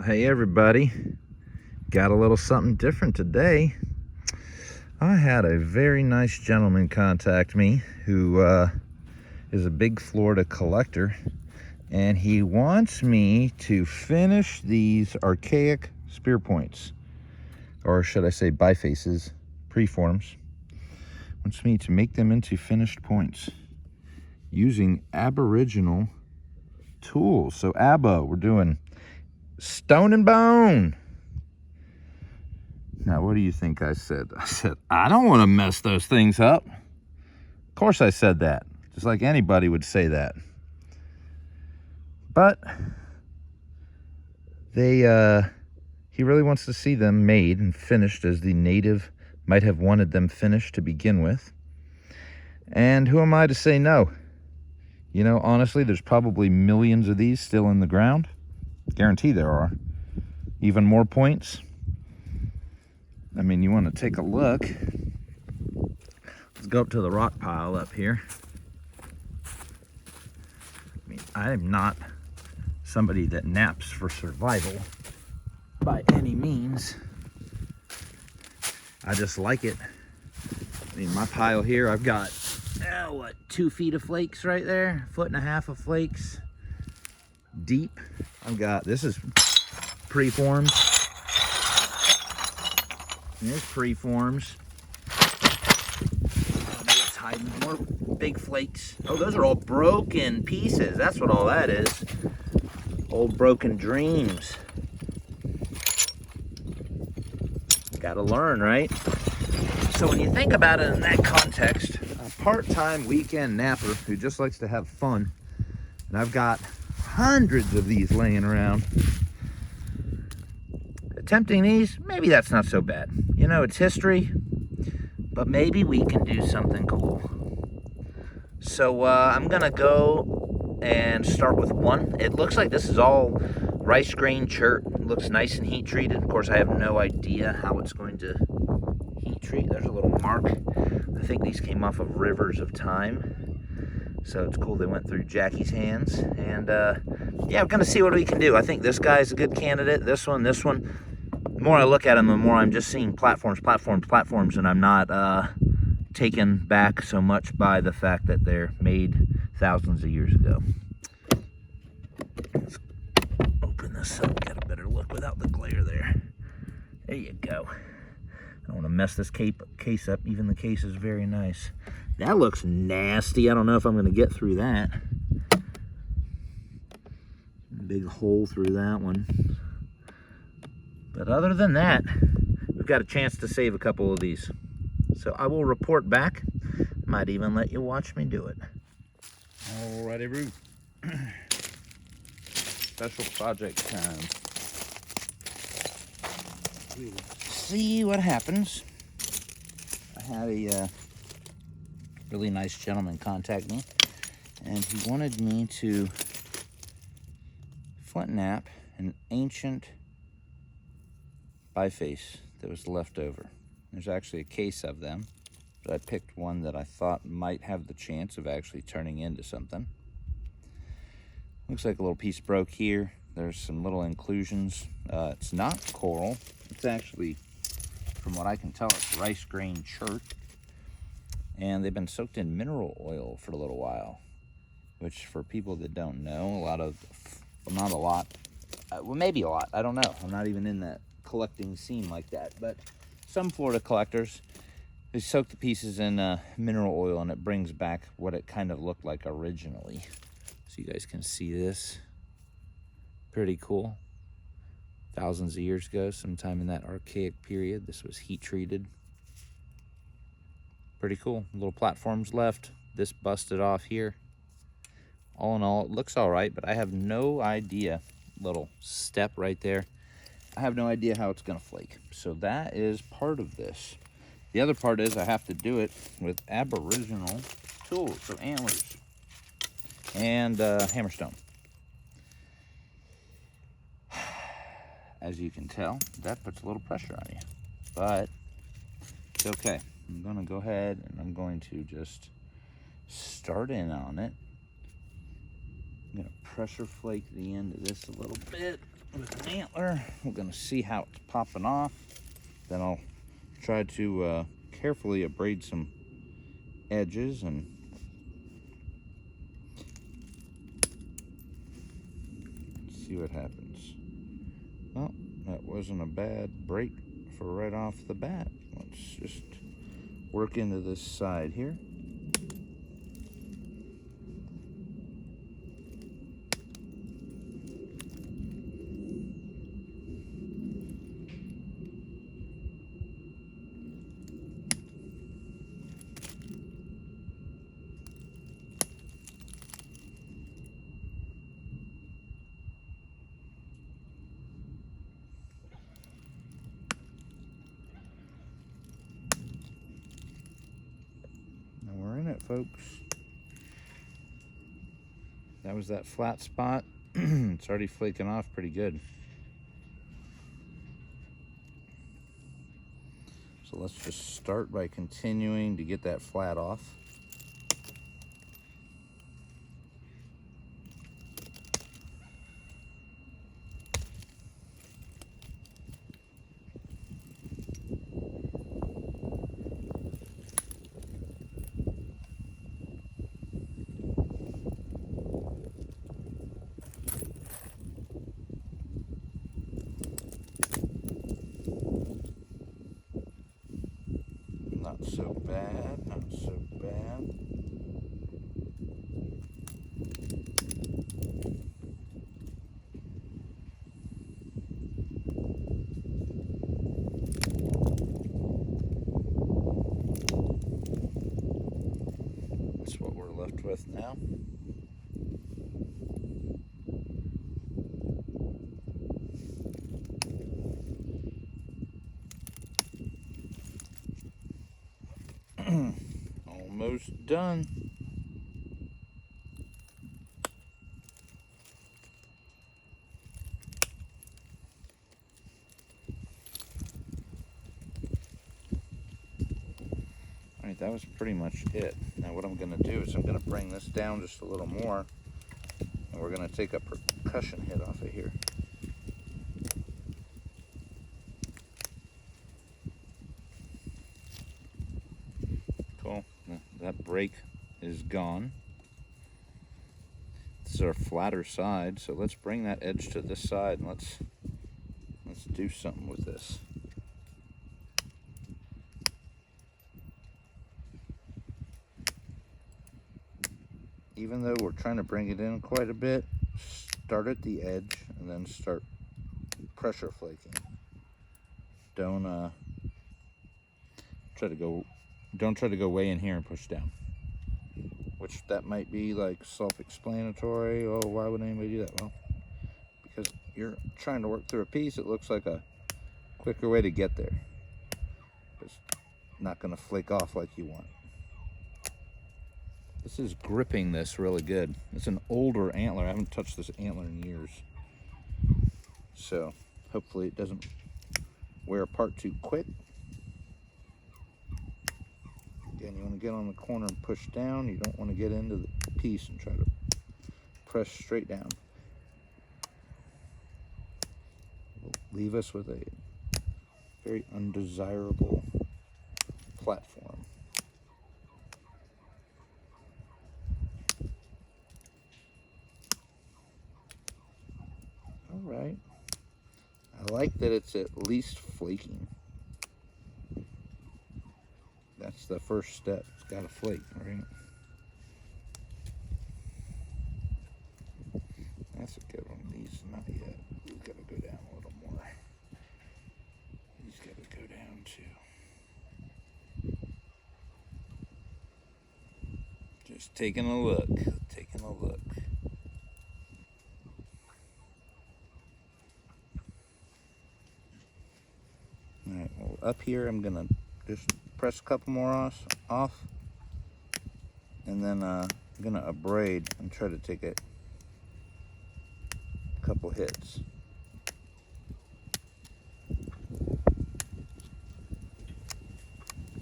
Hey everybody, got a little something different today. I had a very nice gentleman contact me who is a big Florida collector, and he wants me to finish these archaic spear points, or should I say bifaces, preforms. Wants me to make them into finished points using Aboriginal tools. So ABBA, we're doing stone and bone. Now, what do you think I said? I said, I don't want to mess those things up. Of course I said that, just like anybody would say that. But he really wants to see them made and finished as the native might have wanted them finished to begin with. And who am I to say no? You know, honestly, there's probably millions of these still in the ground. Guarantee there are. Even more points. I mean, you want to take a look. Let's go up to the rock pile up here. I mean, I am not somebody that naps for survival by any means. I just like it. I mean, my pile here, I've got, 2 feet of flakes right there, 1.5 foot of flakes deep. I've got, this is preforms. There's preforms. Oh, it's hiding more big flakes. Oh, those are all broken pieces. That's what all that is. Old broken dreams. Gotta learn, right? So when you think about it in that context, a part-time weekend napper who just likes to have fun, and I've got hundreds of these laying around. Attempting these, maybe that's not so bad. You know, it's history, but maybe we can do something cool. So I'm gonna go and start with one. It looks like this is all rice grain chert. It looks nice and heat treated. Of course, I have no idea how it's going to heat treat. There's a little mark. I think these came off of rivers of time. So it's cool they went through Jackie's hands. And yeah, I'm gonna see what we can do. I think this guy's a good candidate. This one. The more I look at them, the more I'm just seeing platforms, and I'm not taken back so much by the fact that they're made thousands of years ago. Let's open this up, get a better look without the glare there. There you go. I don't want to mess this case up. Even the case is very nice. That looks nasty. I don't know if I'm going to get through that. Big hole through that one. But other than that, we've got a chance to save a couple of these. So I will report back. Might even let you watch me do it. Alrighty, Ruth. Special project time. We'll see what happens. I had a really nice gentleman contact me, and he wanted me to flint knap an ancient biface that was left over. There's actually a case of them, but I picked one that I thought might have the chance of actually turning into something. Looks like a little piece broke here. There's some little inclusions. It's not coral. It's actually, from what I can tell, it's rice grain chert. And they've been soaked in mineral oil for a little while, which for people that don't know, not a lot, well, maybe a lot, I don't know. I'm not even in that collecting scene like that, but some Florida collectors, they soak the pieces in mineral oil, and it brings back what it kind of looked like originally. So you guys can see this. Pretty cool. Thousands of years ago, sometime in that archaic period, this was heat treated. Pretty cool. Little platforms left. This busted off here. All in all, it looks all right, but I have no idea. Little step right there. I have no idea how it's gonna flake. So that is part of this. The other part is I have to do it with Aboriginal tools, so antlers and hammerstone. As you can tell, that puts a little pressure on you, but it's okay. I'm gonna go ahead and I'm going to just start in on it. I'm gonna pressure flake the end of this a little bit. with an antler. We're gonna see how it's popping off. Then I'll try to carefully abrade some edges and see what happens. Well, that wasn't a bad break for right off the bat. Let's just work into this side here. Folks, that was that flat spot. It's already flaking off pretty good. So let's just start by continuing to get that flat off. Not so bad, not so bad. That's what we're left with now. Almost done. All right, that was pretty much it. Now what I'm going to do is I'm going to bring this down just a little more, and we're going to take a percussion hit off of here. Cool. That break is gone. This is our flatter side, so let's bring that edge to this side and let's do something with this. Even though we're trying to bring it in quite a bit, start at the edge and then start pressure flaking. Don't try to go way in here and push down. Which that might be like self-explanatory. Oh, why would anybody do that? Well, because you're trying to work through a piece, it looks like a quicker way to get there. It's not going to flake off like you want. This is gripping this really good. It's an older antler. I haven't touched this antler in years. So hopefully it doesn't wear apart too quick. Again, you want to get on the corner and push down. You don't want to get into the piece and try to press straight down. It'll leave us with a very undesirable platform. All right. I like that it's at least flaking. That's the first step. It's got to flake, right? That's a good one. These not yet. These got to go down a little more. These got to go down too. Just taking a look. Taking a look. All right. Well, up here, I'm gonna just press a couple more off, and then I'm gonna abrade and try to take a couple hits.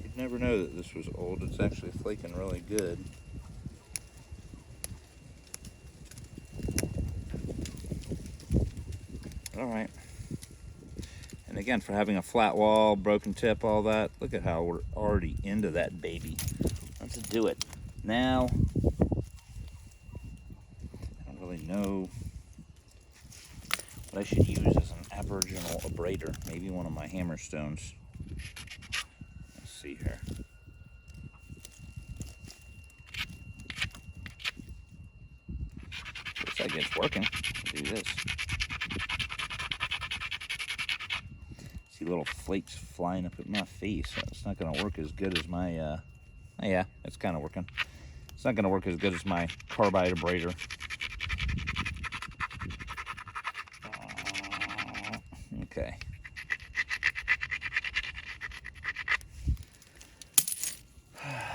You'd never know that this was old. It's actually flaking really good. all right. And again, for having a flat wall, broken tip, all that, look at how we're already into that baby. Let's do it. Now, I don't really know what I should use as an aboriginal abrader. Maybe one of my hammerstones. Let's see here. Looks like it's working. Let's do this. See little flakes flying up at my face. So it's not going to work as good as my, oh yeah, it's kind of working. It's not going to work as good as my carbide abrader. Okay.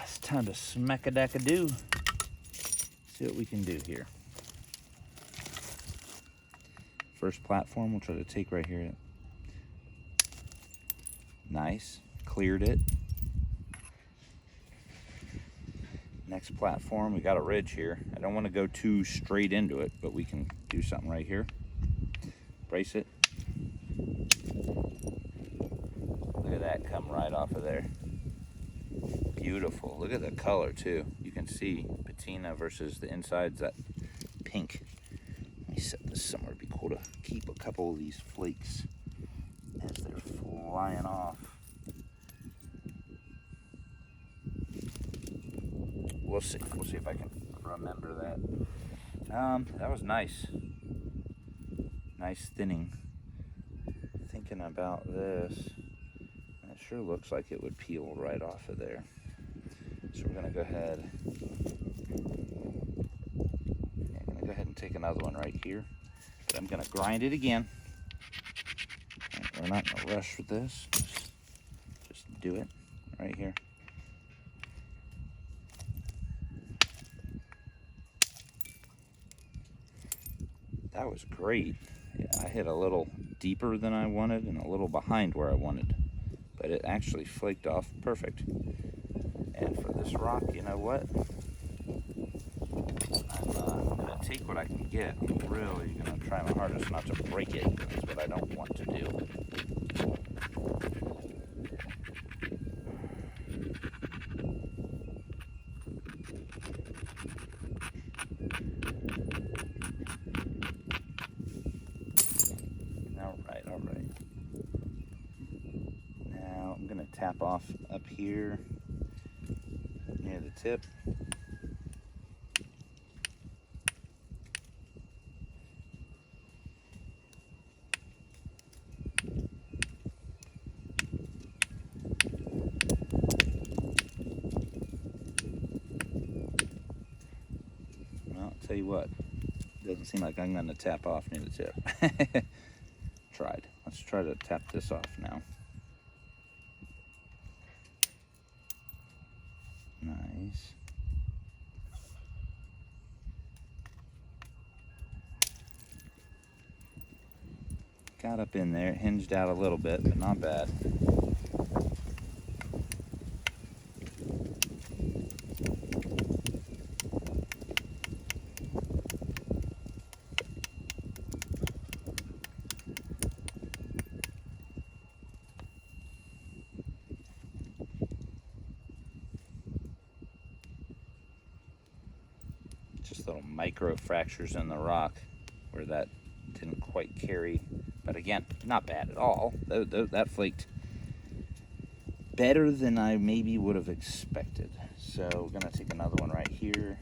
It's time to smack-a-dack-a-do. See what we can do here. First platform we'll try to take right here. Nice. Cleared it. Next platform, we got a ridge here. I don't want to go too straight into it, but we can do something right here. Brace it. Look at that come right off of there. Beautiful. Look at the color too. You can see patina versus the inside's that pink. Let me set this somewhere. It'd be cool to keep a couple of these flakes as they're flying off. We'll see. We'll see if I can remember that. That was nice. Nice thinning. Thinking about this, and it sure looks like it would peel right off of there. So we're gonna go ahead. Yeah, I'm gonna go ahead and take another one right here. But I'm gonna grind it again. We're not in a rush with this. Just do it right here. That was great. Yeah, I hit a little deeper than I wanted and a little behind where I wanted, but it actually flaked off perfect. And for this rock, you know what? I'm gonna take what I can get. I'm really gonna try my hardest not to break it. That's what I don't want to do. All right. Now I'm gonna tap off up here near the tip. Well, I'll tell you what, doesn't seem like I'm gonna tap off near the tip. Tried. Let's try to tap this off now. Nice. Got up in there, hinged out a little bit, but not bad. Just little micro fractures in the rock where that didn't quite carry, but again, not bad at all. That flaked better than I maybe would have expected. So we're gonna take another one right here.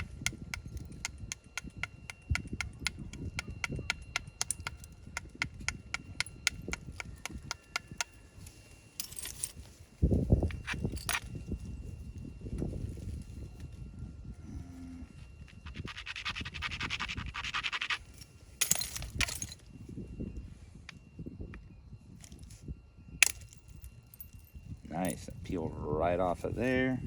Nice, that peeled right off of there.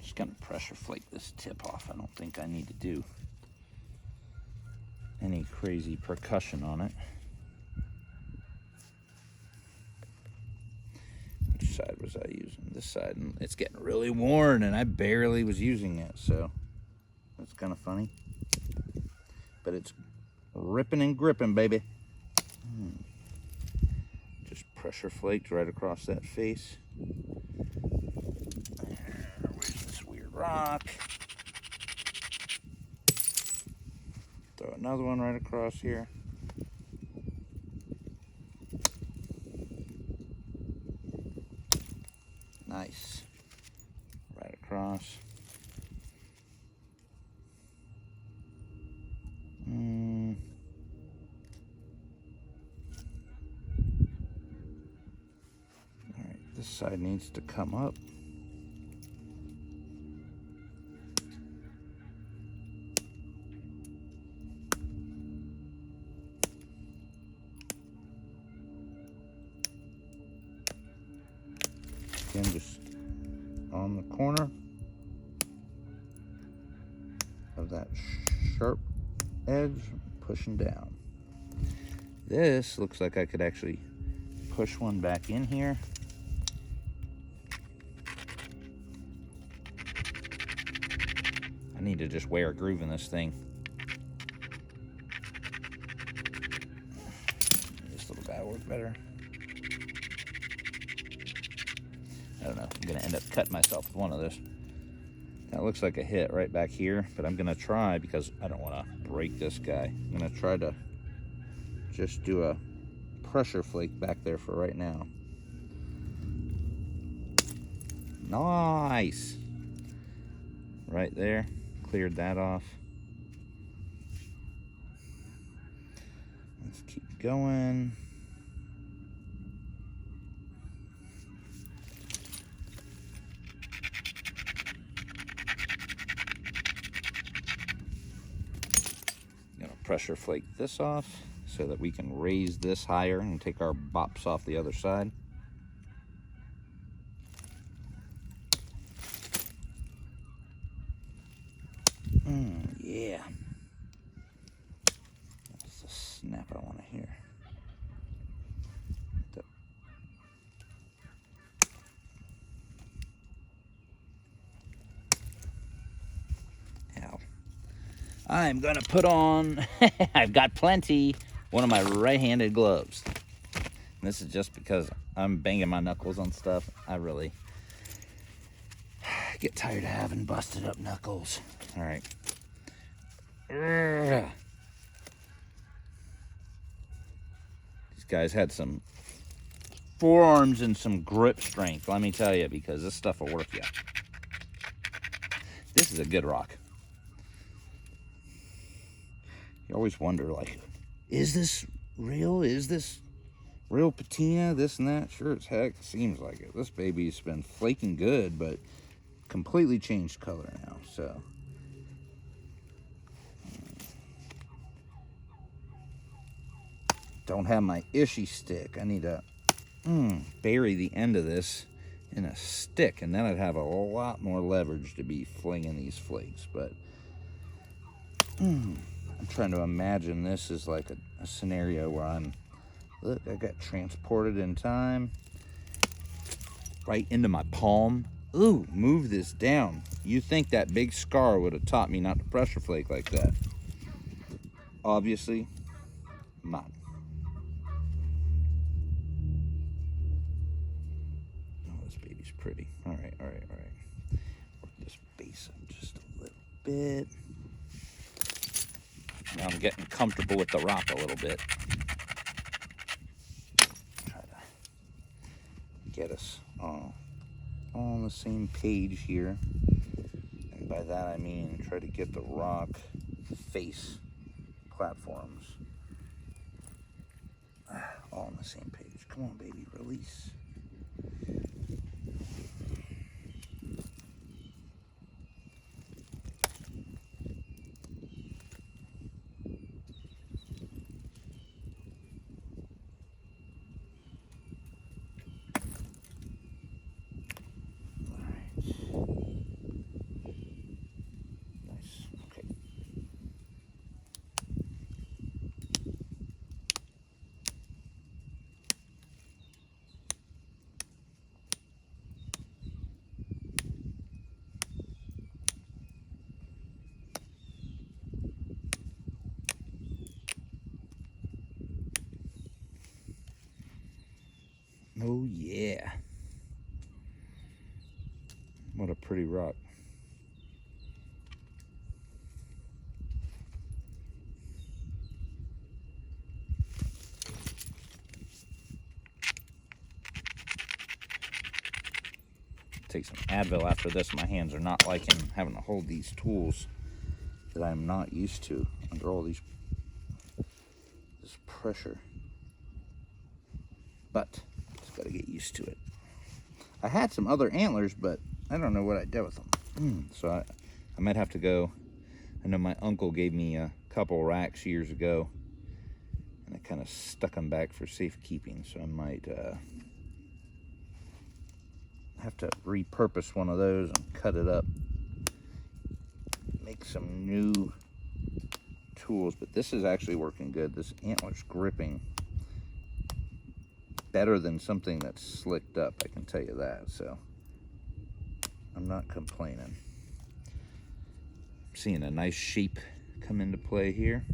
Just gonna pressure flake this tip off. I don't think I need to do any crazy percussion on it. was I using? This side, and it's getting really worn, and I barely was using it, so that's kind of funny. But it's ripping and gripping, baby. Just pressure flaked right across that face. Where's this weird rock? Throw another one right across here. Nice. Right across. Alright, this side needs to come up. Again, just on the corner of that sharp edge, pushing down. This looks like I could actually push one back in here. I need to just wear a groove in this thing. This little guy worked better. I don't know, I'm gonna end up cutting myself with one of this. That looks like a hit right back here, but I'm gonna try, because I don't wanna break this guy. I'm gonna try to just do a pressure flake back there for right now. Nice! Right there, cleared that off. Let's keep going. Pressure flake this off so that we can raise this higher and take our bops off the other side. Yeah. That's the snap I want to hear. Ow. I'm gonna put on, I've got plenty, one of my right-handed gloves. And this is just because I'm banging my knuckles on stuff. I really get tired of having busted up knuckles. All right. These guys had some forearms and some grip strength, let me tell you, because this stuff will work you. This is a good rock. You always wonder, like, is this real? Is this real patina? This and that? Sure as heck seems like it. This baby's been flaking good, but completely changed color now, so. Don't have my ishy stick. I need to bury the end of this in a stick, and then I'd have a lot more leverage to be flinging these flakes, but I'm trying to imagine this as like a scenario where look, I got transported in time right into my palm. Ooh, move this down. You think that big scar would have taught me not to pressure flake like that? Obviously not. Oh, this baby's pretty. All right. Work this base up just a little bit. Now I'm getting comfortable with the rock a little bit. Try to get us all on the same page here. And by that I mean try to get the rock face platforms all on the same page. Come on, baby, release. Oh yeah. What a pretty rock. Take some Advil after this. My hands are not liking having to hold these tools that I'm not used to under all this pressure. But just got to get used to it. I had some other antlers, but I don't know what I did with them. So I might have to go. I know my uncle gave me a couple racks years ago, and I kind of stuck them back for safekeeping. So I might have to repurpose one of those and cut it up, make some new tools. But this is actually working good. This antler's gripping better than something that's slicked up, I can tell you that. So I'm not complaining. I'm seeing a nice shape come into play here.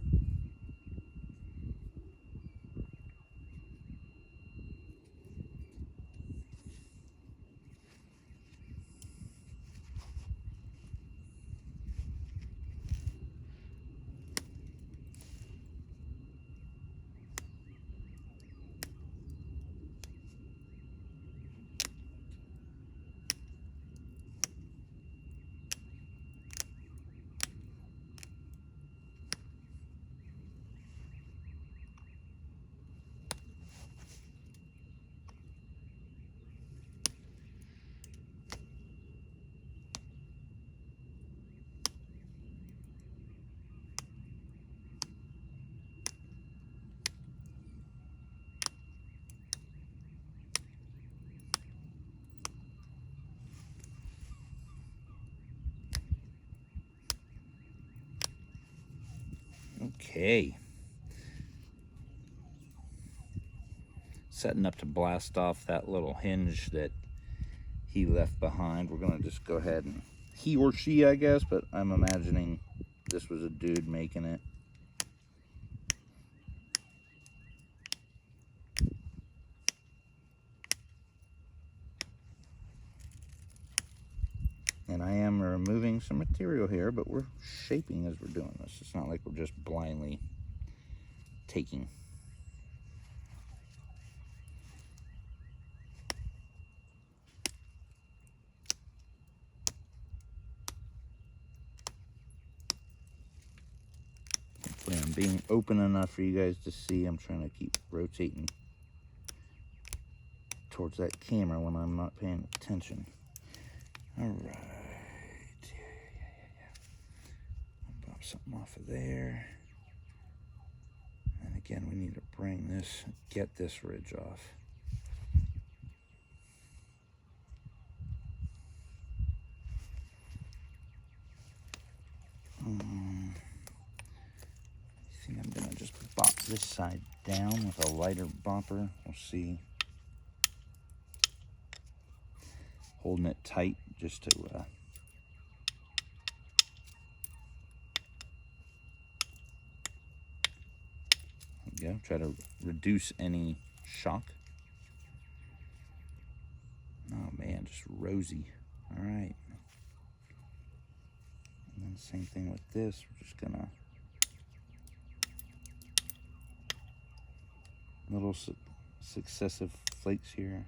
Okay. Setting up to blast off that little hinge that he left behind. We're gonna just go ahead and, he or she, I guess, but I'm imagining this was a dude making it. And I am removing some material here, but we're shaping as we're doing this. It's not like we're just blindly taking. Hopefully I'm being open enough for you guys to see. I'm trying to keep rotating towards that camera when I'm not paying attention. All right. Bump something off of there. And again, we need to bring this, get this ridge off. I think I'm gonna just bop this side down with a lighter bumper. We'll see. Holding it tight just to there we go. Try to reduce any shock. Oh man, just rosy. All right. And then same thing with this. We're just gonna little successive flakes here.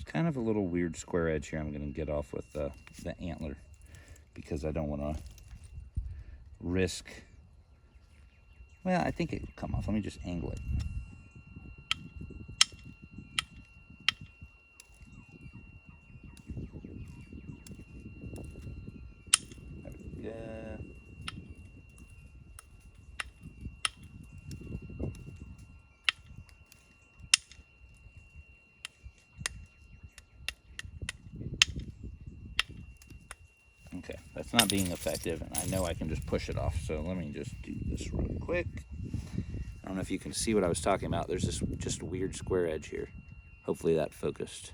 Kind of a little weird square edge here. I'm going to get off with the antler because I don't want to risk. Well, I think it will come off. Let me just angle it. There we go. it's not being effective, and I know I can just push it off. So let me just do this real quick. I don't know if you can see what I was talking about. There's this just weird square edge here. Hopefully that focused.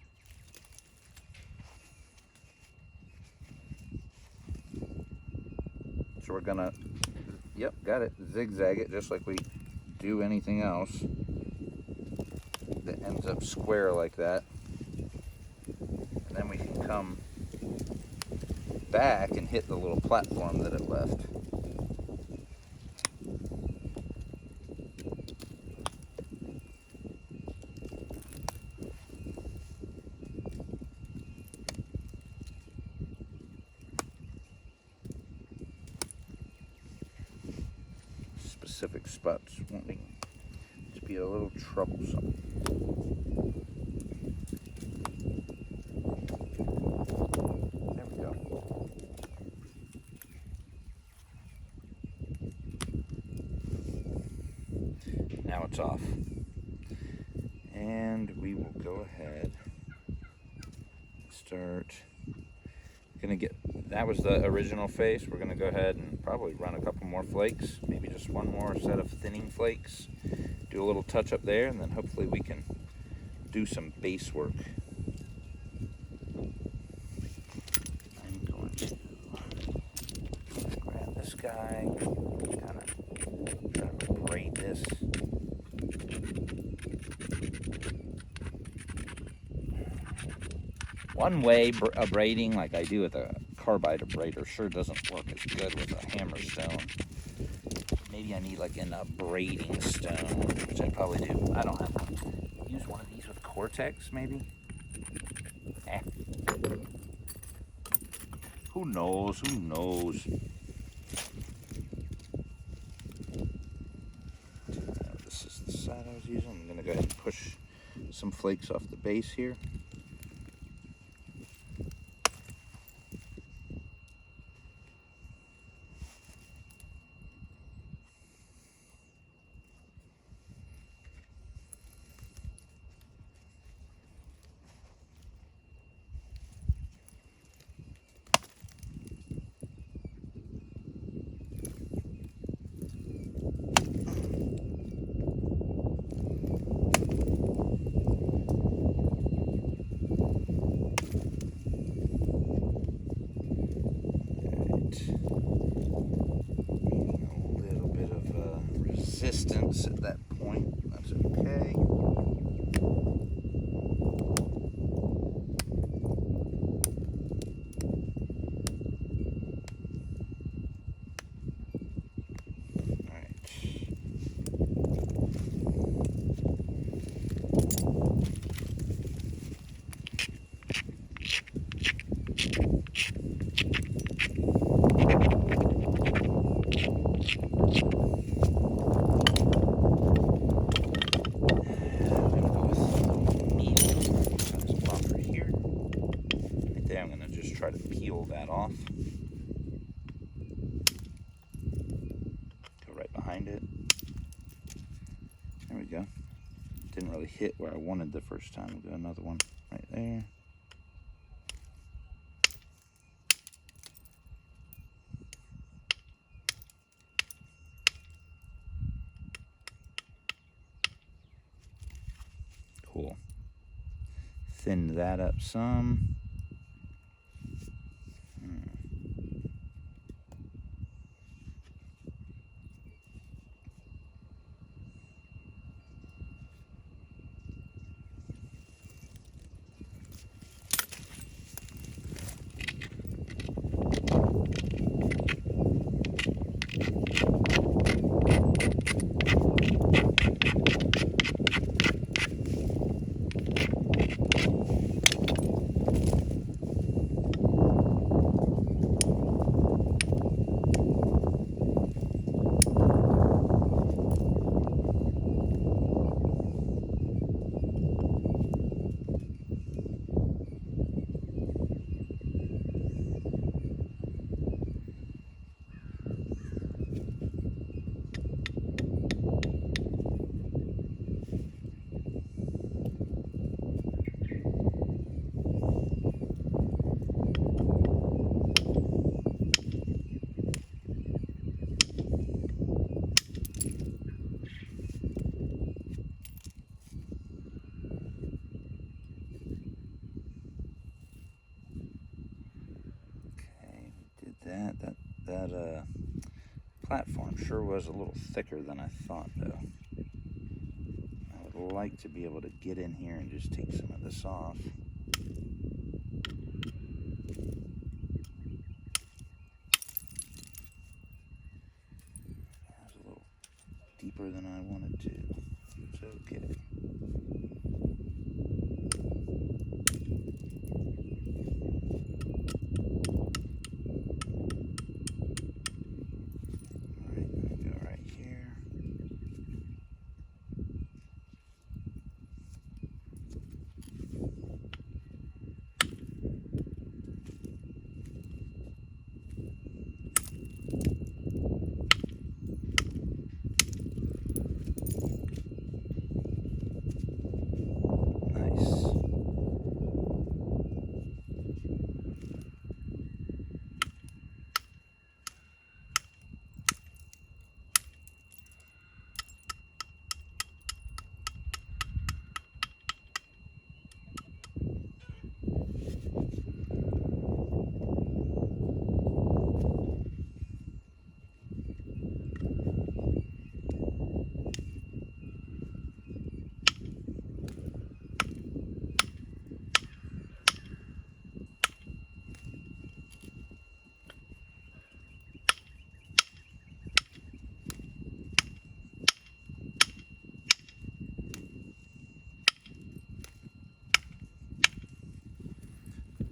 So we're gonna, yep, got it, zigzag it just like we do anything else that ends up square like that. And then we can come back and hit the little platform that it left. Specific spots wanting to be a little troublesome. There we go. Now it's off. And we will go ahead and start. Gonna get, that was the original face. We're gonna go ahead and probably run a couple more flakes, maybe just one more set of thinning flakes, do a little touch up there, and then hopefully we can do some base work. I'm going to grab this guy, kind of try to braid this. One way of braiding, like I do with a carbide abrader, sure doesn't work as good with a hammer stone. Maybe I need like a braiding stone, which I probably do. I don't have one. Use one of these with Cortex, maybe? Eh. Who knows? Who knows? This is the side I was using. I'm going to go ahead and push some flakes off the base here. Resistance at that point. That's okay. Try to peel that off. Go right behind it. There we go. Didn't really hit where I wanted the first time. We'll do another one right there. Cool. Thin that up some. That platform sure was a little thicker than I thought, though. I would like to be able to get in here and just take some of this off. That's a little deeper than I wanted to. It's okay.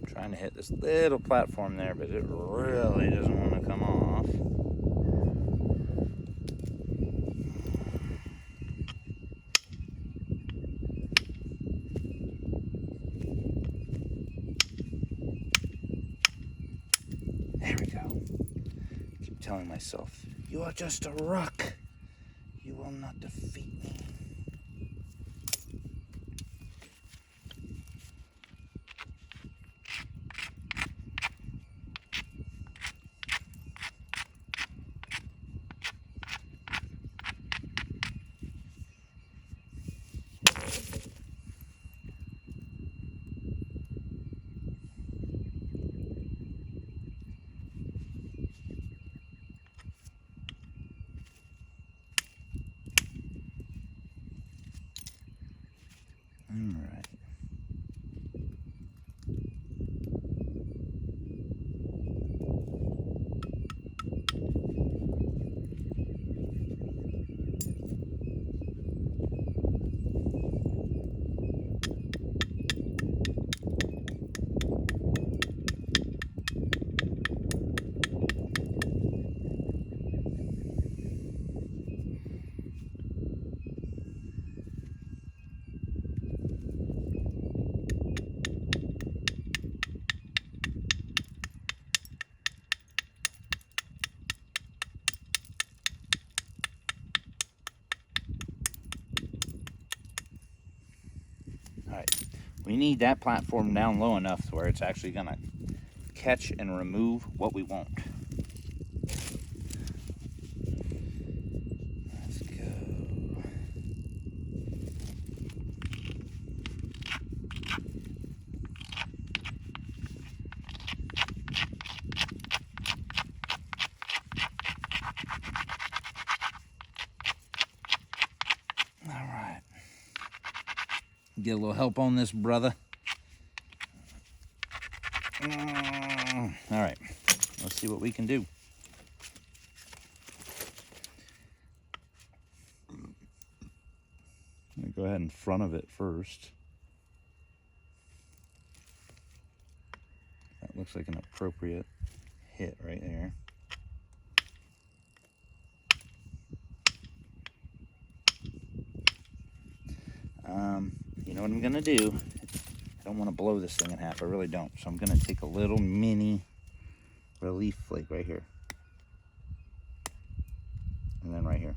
Trying to hit this little platform there, but it really doesn't want to come off. There we go. Keep telling myself, you are just a rock. You will not defeat me. All right. We need that platform down low enough to where it's actually going to catch and remove what we want. Let's go. All right. Get a little help on this, brother. All right, let's see what we can do. I'm gonna go ahead in front of it first. That looks like an appropriate hit right there. You know what I'm gonna do? I don't want to blow this thing in half. I really don't. So I'm gonna take a little mini relief flake right here, and then right here.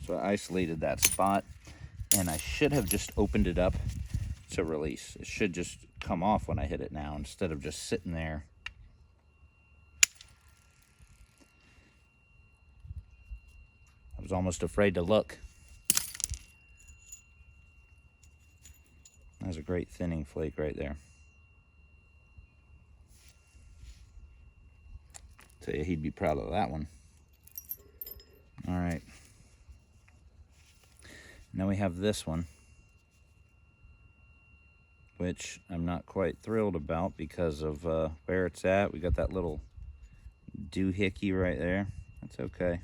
So I isolated that spot, and I should have just opened it up to release. It should just come off when I hit it now, instead of just sitting there. I was almost afraid to look. That's a great thinning flake right there. Tell you, he'd be proud of that one. All right. Now we have this one, which I'm not quite thrilled about because of where it's at. We got that little doohickey right there. That's okay.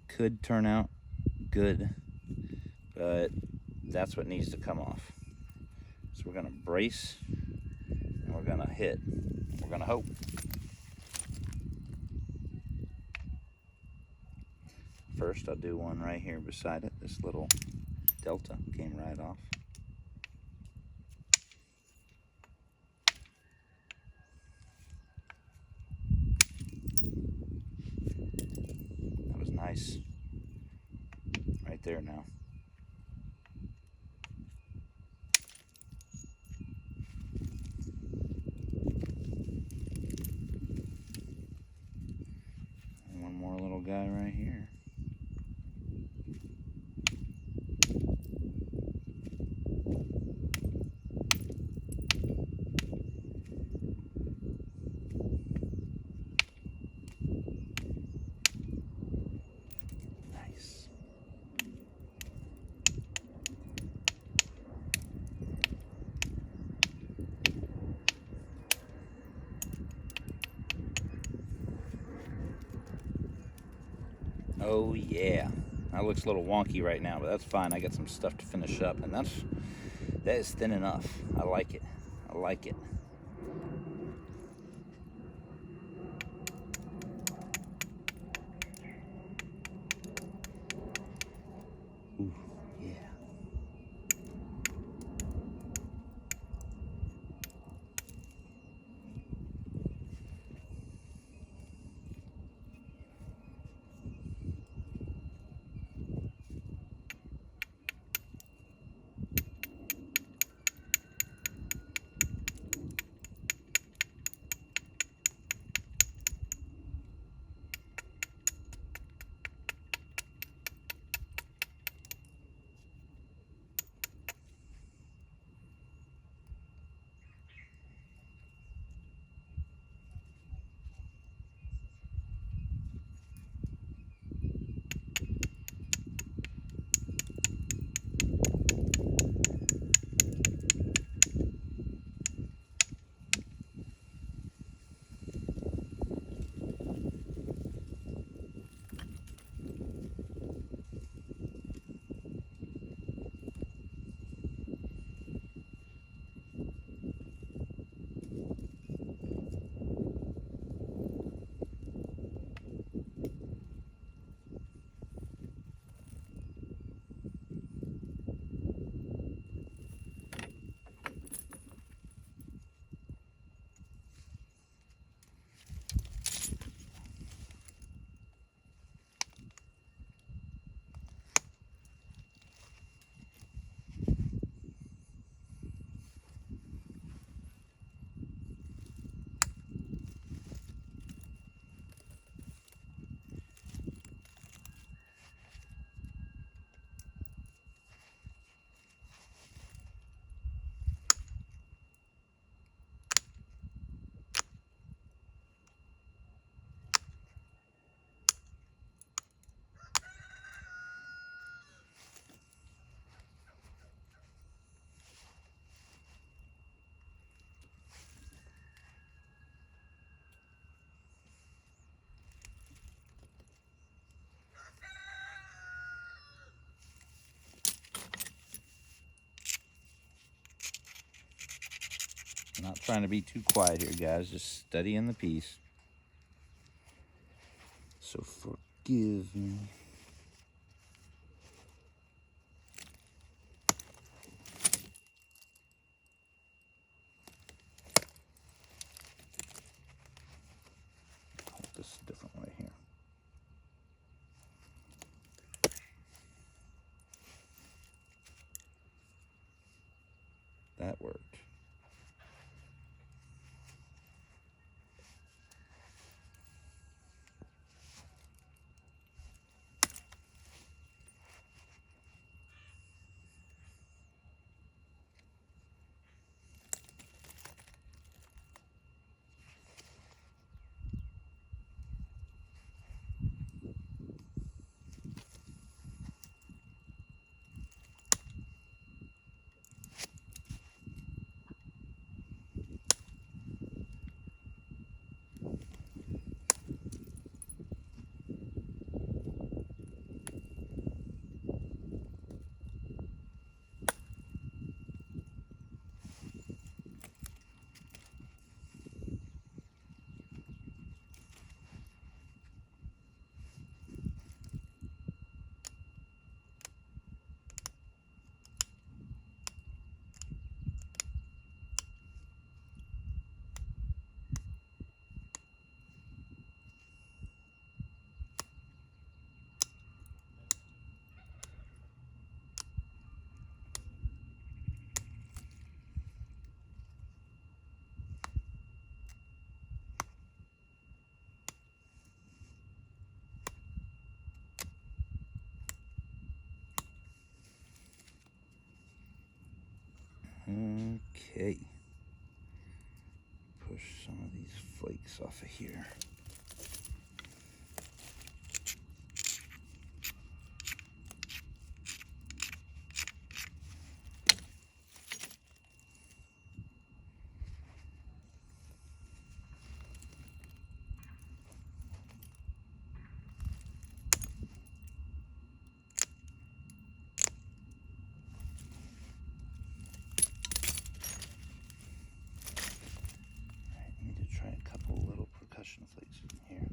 Could turn out good, but that's what needs to come off. So we're gonna brace and we're gonna hit. We're gonna hope. First, I'll do one right here beside it. This little delta came right off. That was nice. Right there now. And one more little guy right here. Nice. Oh yeah. That looks a little wonky right now, but that's fine. I got some stuff to finish up, and that is thin enough. I like it. I like it. Ooh, yeah. Not trying to be too quiet here, guys. Just studying the piece. So forgive me. Hold this a different way here. That worked. Okay. Push some of these flakes off of here. Try a couple little percussion flakes in here.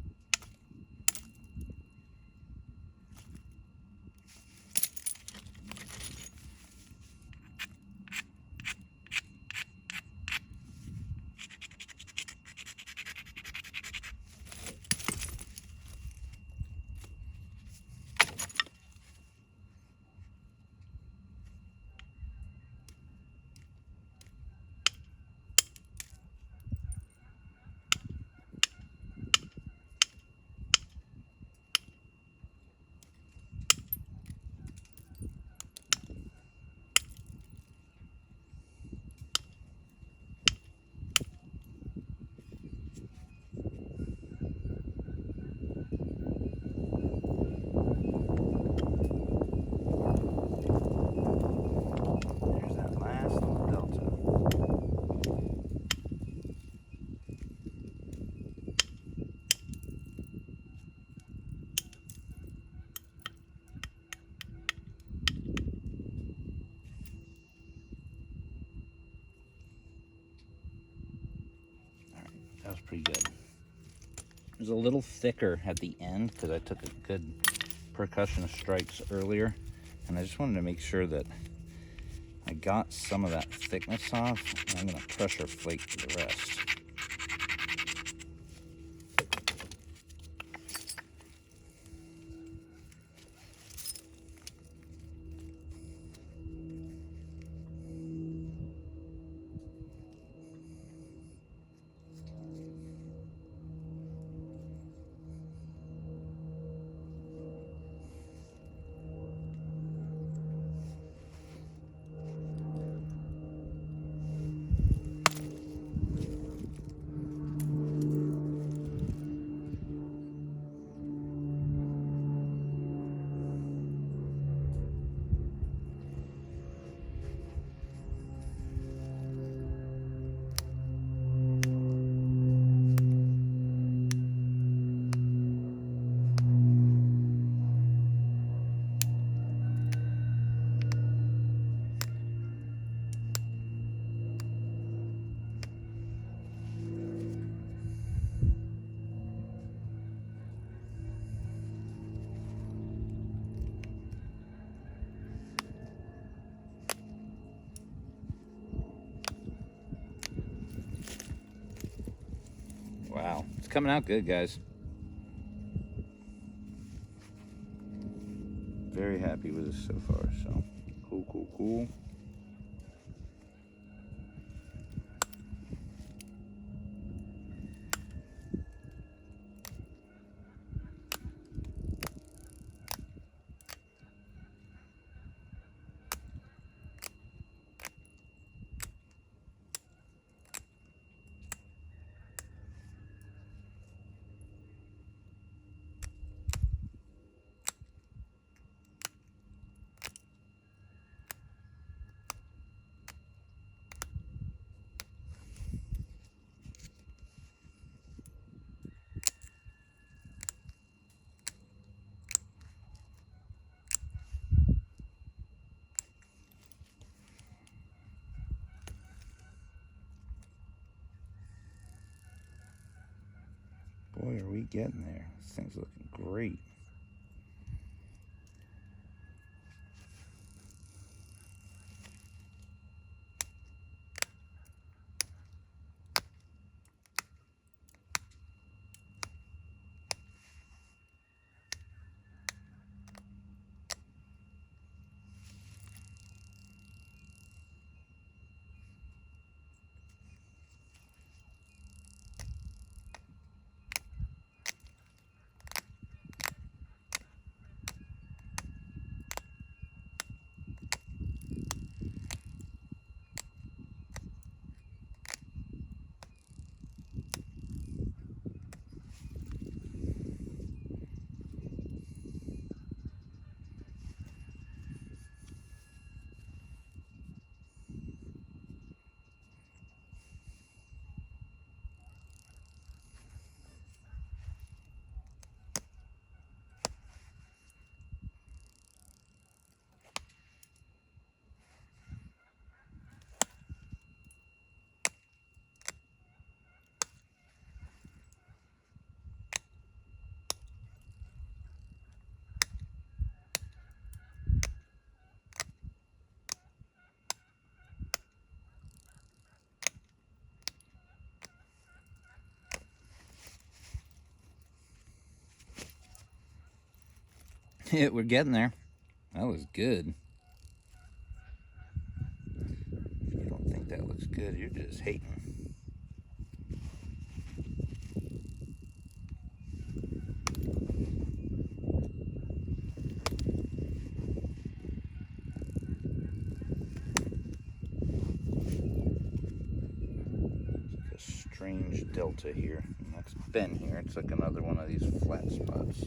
That was pretty good. It was a little thicker at the end because I took a good percussion strikes earlier, and I just wanted to make sure that I got some of that thickness off. And I'm going to pressure flake the rest. Wow, it's coming out good, guys. Very happy with this so far, so cool, cool, cool. Boy, are we getting there. This thing's looking great. We're getting there. That was good. If you don't think that looks good, you're just hating. Strange delta here. Next bend here, it's like another one of these flat spots.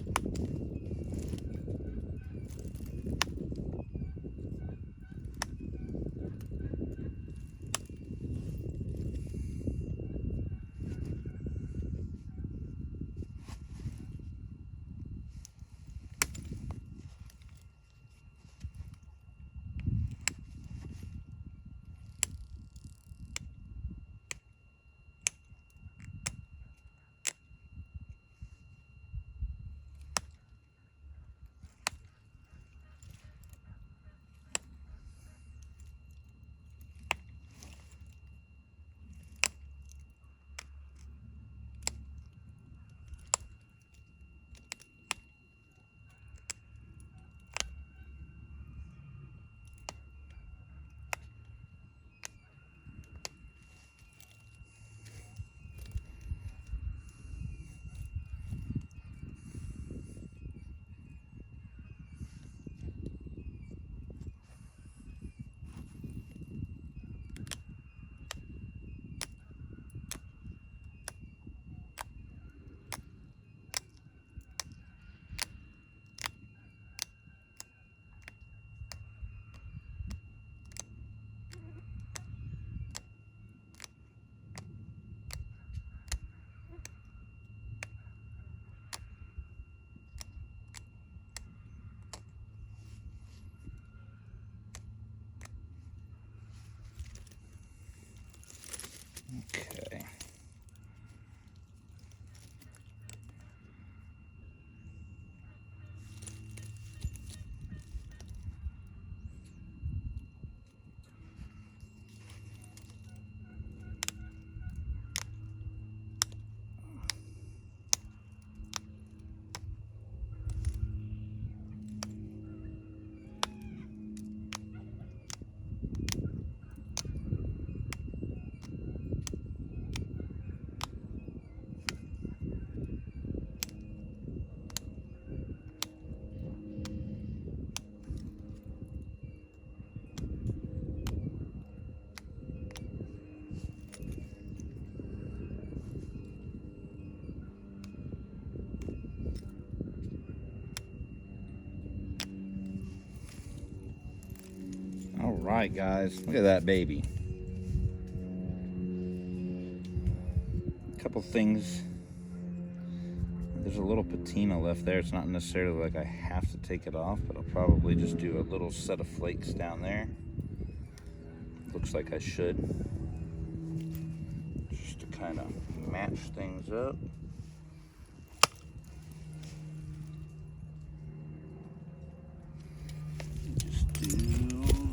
Okay. All right, guys, look at that baby. A couple things. There's a little patina left there. It's not necessarily like I have to take it off, but I'll probably just do a little set of flakes down there. Looks like I should. Just to kind of match things up. Just do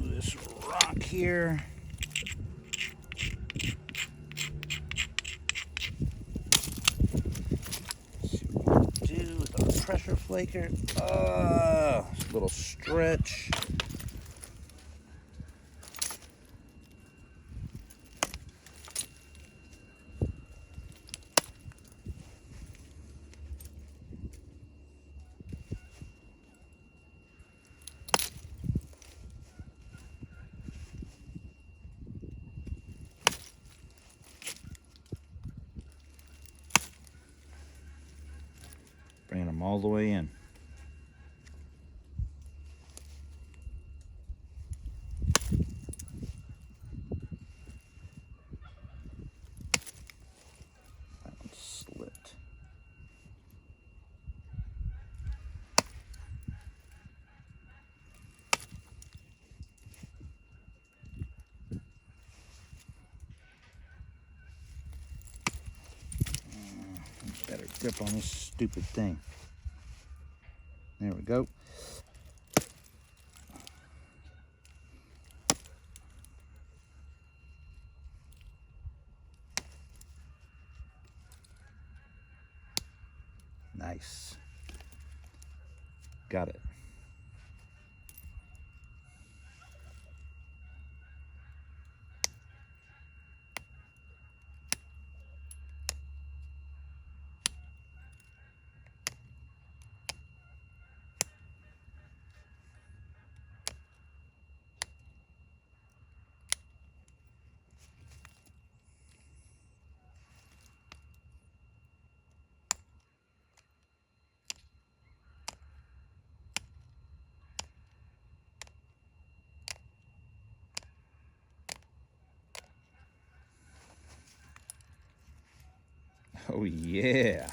this rock here. Pressure flaker. Little stretch. Bringing them all the way in. That one's slipped. Better grip on this stupid thing. There we go. Nice. Got it. Oh yeah.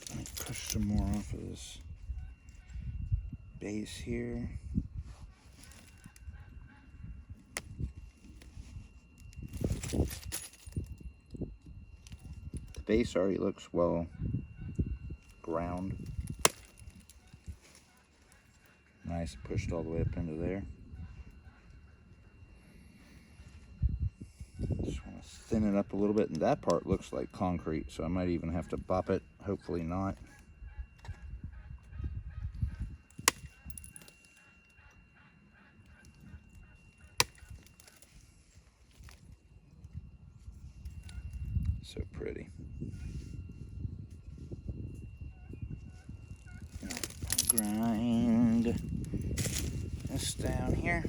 Let me push some more off of this base here. The base already looks well ground. Nice, pushed all the way up into there. Just want to thin it up a little bit, and that part looks like concrete, so I might even have to bop it. Hopefully not. So pretty. Grind this down here.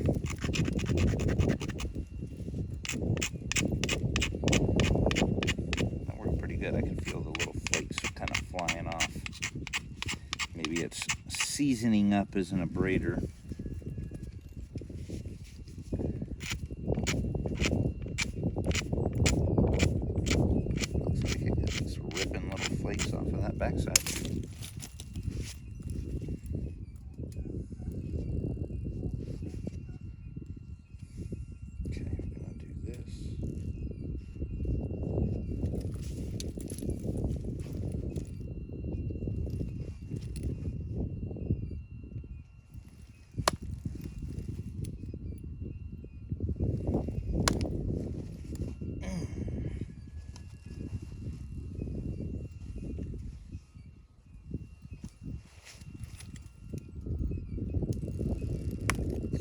That worked pretty good. I can feel the little flakes kind of flying off. Maybe it's seasoning up as an abrader. Looks like it is ripping little flakes off of that backside.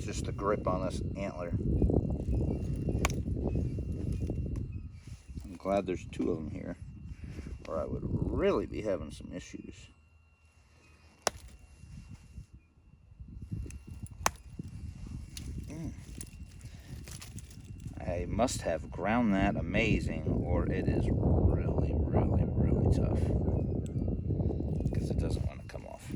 Just the grip on this antler. I'm glad there's two of them here, or I would really be having some issues. I must have ground that amazing, or it is really, really, really tough, because it doesn't want to come off.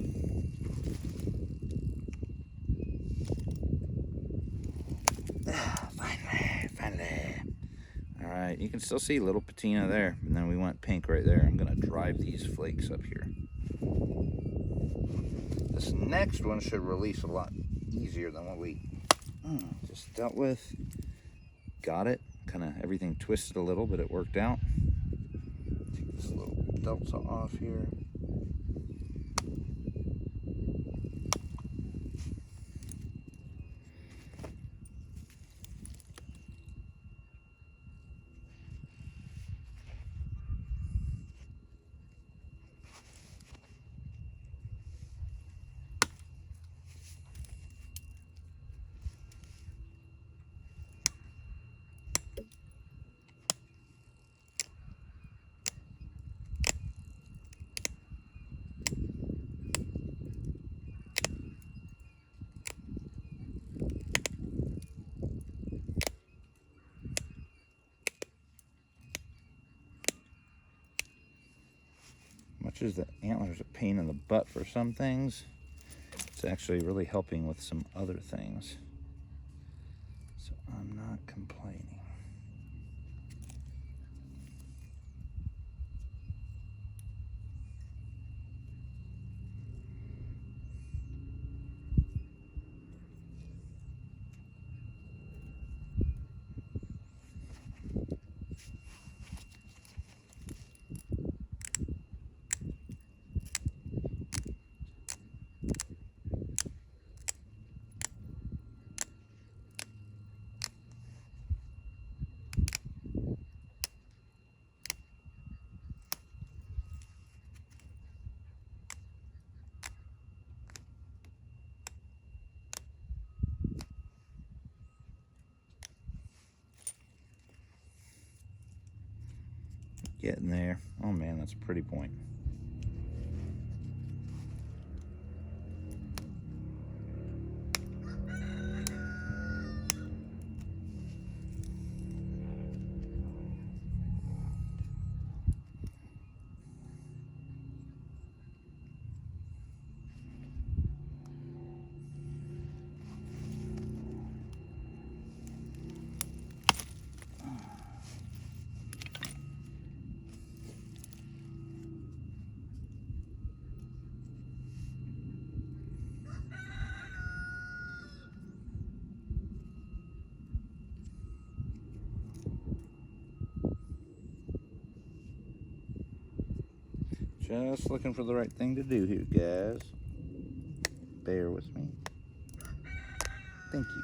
Finally. All right, you can still see little patina there, and then we went pink right there. I'm gonna drive these flakes up here. This next one should release a lot easier than what we just dealt with. Got it. Kind of everything twisted a little, but it worked out. Take this little delta off here. Much as the antler's a pain in the butt for some things, it's actually really helping with some other things. So I'm not complaining. Getting there. Oh man, that's a pretty point. Just looking for the right thing to do here, guys. Bear with me. Thank you.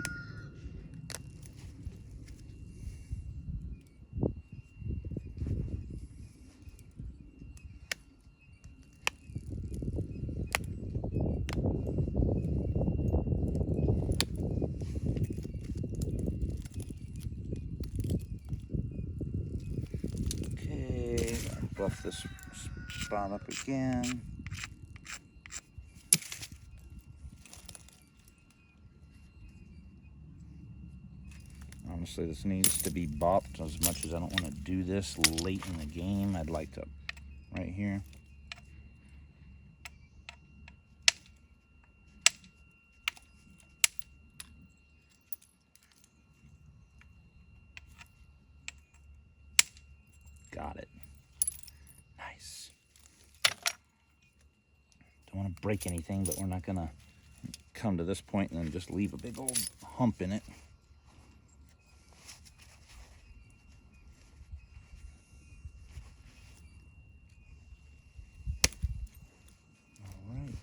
Okay, buff this spot up again. Honestly, this needs to be bopped as much as I don't want to do this late in the game. I'd like to, right here. Got it. Nice. Don't want to break anything, but we're not going to come to this point and then just leave a big old hump in it. All right.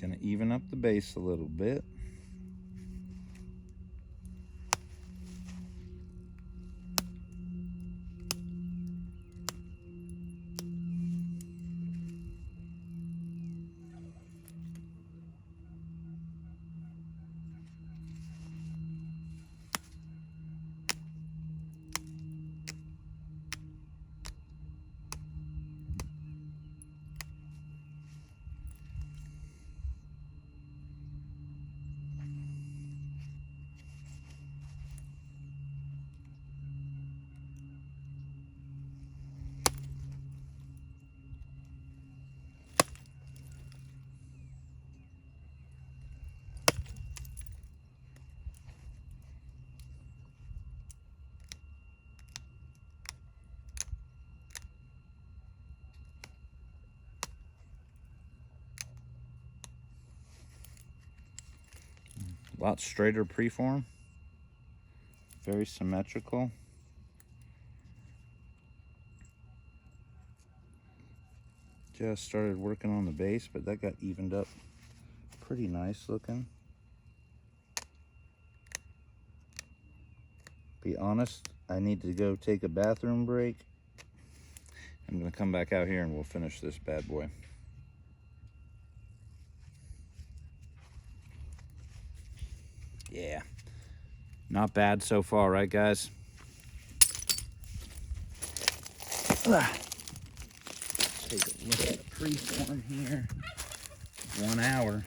Gonna even up the base a little bit. A lot straighter preform. Very symmetrical. Just started working on the base, but that got evened up pretty nice looking. Be honest, I need to go take a bathroom break. I'm gonna come back out here and we'll finish this bad boy. Yeah, not bad so far, right guys? Take a look at the preform here. 1 hour.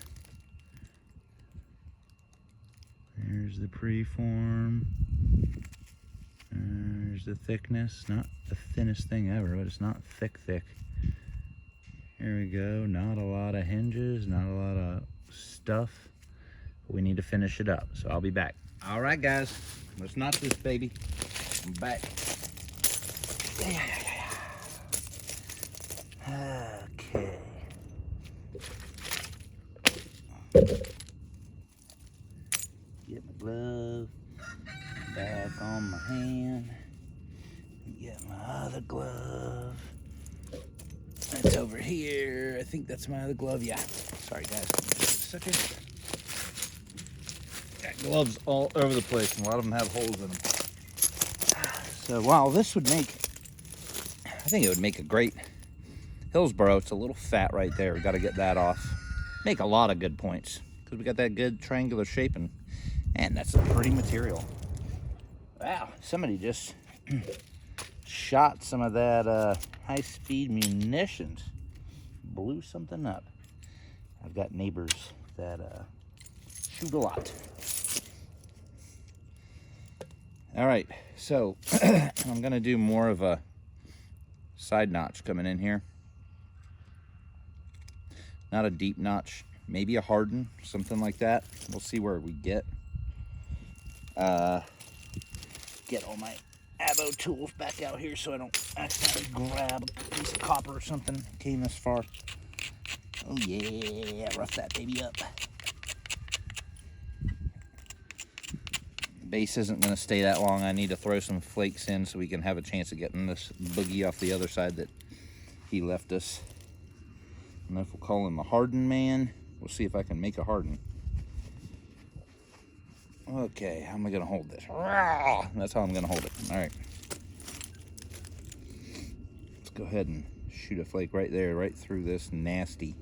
There's the preform. There's the thickness. Not the thinnest thing ever, but it's not thick. Here we go. Not a lot of hinges, not a lot of stuff. We need to finish it up, so I'll be back. All right, guys, let's knot this baby. I'm back. Okay. Get my glove back on my hand. Get my other glove. That's over here. I think that's my other glove. Yeah. Sorry, guys. Just a second. Got gloves all over the place, and a lot of them have holes in them. So, wow, this would make, I think it would make a great Hillsborough. It's a little fat right there. We got to get that off. Make a lot of good points because we got that good triangular shape, and that's a pretty material. Wow, somebody just shot some of that high-speed munitions. Blew something up. I've got neighbors that shoot a lot. All right, so I'm gonna do more of a side notch coming in here. Not a deep notch, maybe a harden, something like that. We'll see where we get. Get all my avo tools back out here so I don't accidentally grab a piece of copper or something. Came this far. Oh yeah, rough that baby up. Base isn't going to stay that long. I need to throw some flakes in so we can have a chance of getting this boogie off the other side that he left us. And if we'll call him a harden man, we'll see if I can make a harden. Okay, how am I going to hold this? That's how I'm going to hold it. All right. Let's go ahead and shoot a flake right there, right through this nasty.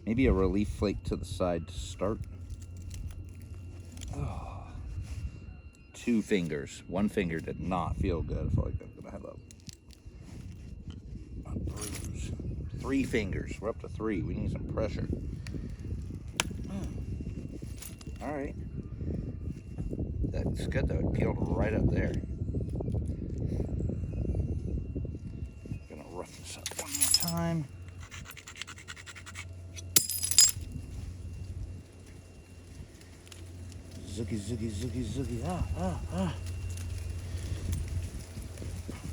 Maybe a relief flake to the side to start. Oh. 2 fingers. 1 finger did not feel good. I feel like I'm gonna have a bruise. 3 fingers. We're up to 3. We need some pressure. All right. That's good though. It peeled right up there. Gonna rough this up one more time. Zooky, zooky, zooky, zooky.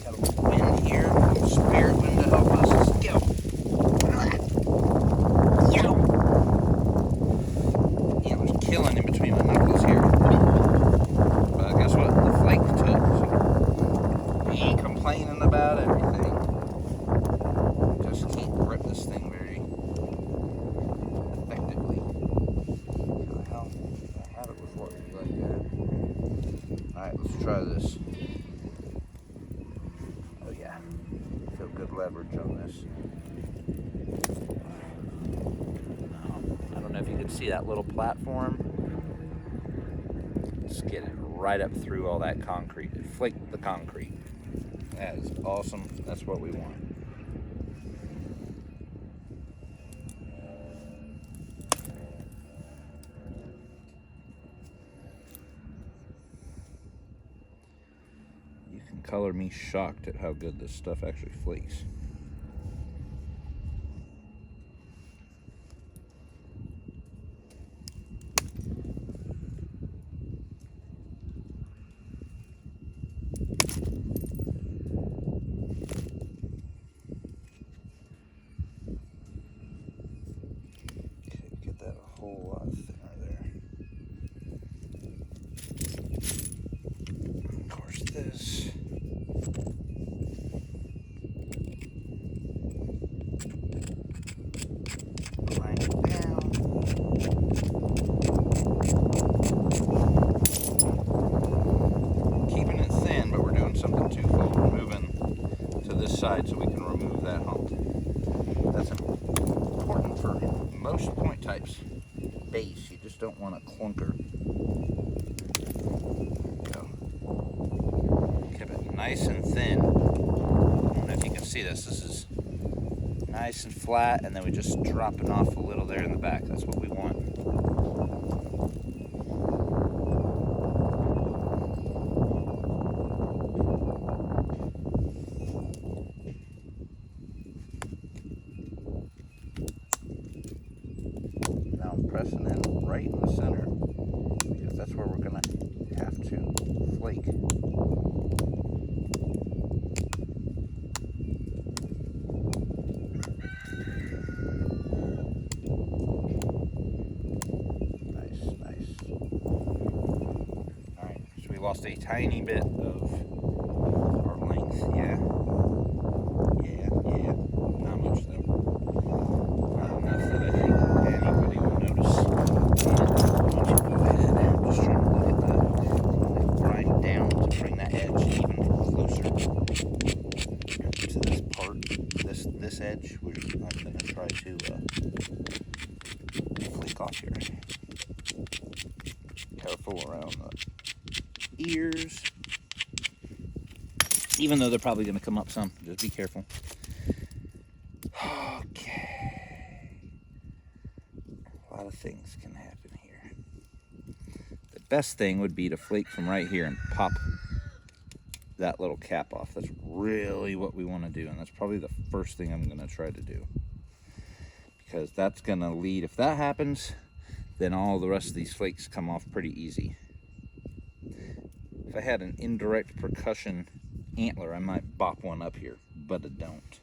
Got a little wind here, a little spirit wind to help us. Let's go. Yeah, there's killing in between my knuckles here. But guess what? The flake took, so we ain't complaining about everything. Just can't grip this thing very effectively. How the hell? I had it before. Like that. Alright, let's try this. Oh yeah. Feel good leverage on this. I don't know if you can see that little platform. Just get it right up through all that concrete. It flaked the concrete. That is awesome. That's what we want. Color me shocked at how good this stuff actually flakes. Okay, get that a whole lot thinner there. Of course, this. So we can remove that hump. That's important for most point types. Base, you just don't want a clunker. Go. Keep it nice and thin. I don't know if you can see this. This is nice and flat, and then we just dropping off a little there in the back. That's what we want. where we're gonna have to flake. Nice. All right, so we lost a tiny bit of our length. Yeah, not much though. Not enough that I think anybody will notice. And I'm going to go ahead. I'm just trying to look at the grind down to bring that edge even closer to this part, this edge. I'm going to try to flake off here. Careful around the ears. Even though they're probably going to come up some, just be careful. Okay. A lot of things can happen here. The best thing would be to flake from right here and pop that little cap off. That's really what we want to do, and that's probably the first thing I'm going to try to do. Because that's going to lead, if that happens, then all the rest of these flakes come off pretty easy. If I had an indirect percussion antler, I might bop one up here, but I don't.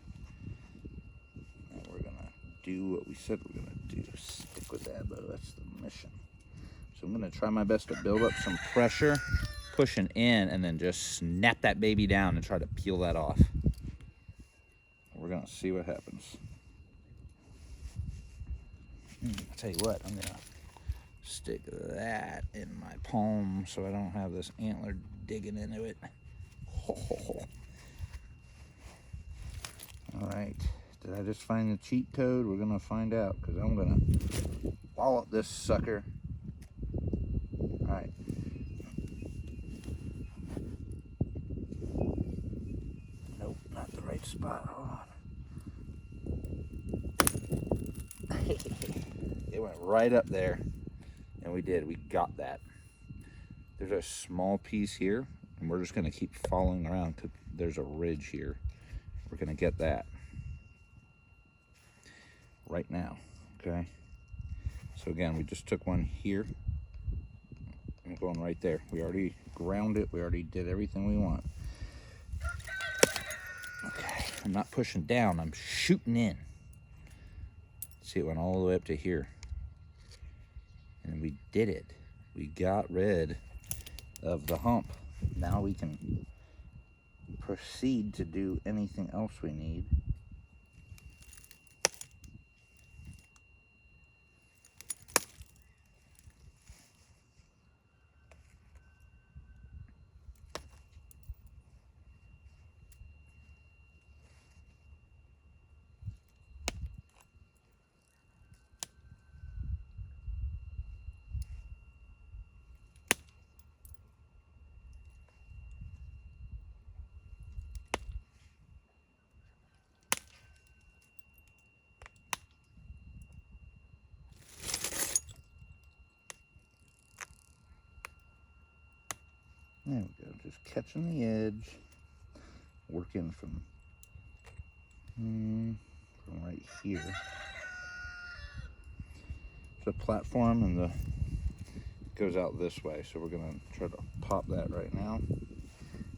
And we're gonna do what we said we're gonna do. Stick with that, though. That's the mission. So I'm gonna try my best to build up some pressure, pushing in, and then just snap that baby down and try to peel that off. We're gonna see what happens. I'll tell you what, I'm gonna stick that in my palm so I don't have this antler digging into it. All right, did I just find the cheat code? We're gonna find out, because I'm gonna wallop this sucker. All right. Nope, not the right spot. Hold on. It went right up there, and we got that. There's a small piece here, and we're just gonna keep following around because there's a ridge here. We're gonna get that right now, okay? So again, we just took one here. I'm going right there. We already ground it. We already did everything we want. Okay, I'm not pushing down, I'm shooting in. See, it went all the way up to here. And we did it. We got rid of the hump. Now we can proceed to do anything else we need. There we go, just catching the edge, working from right here. It's a platform, and it goes out this way, so we're gonna try to pop that right now.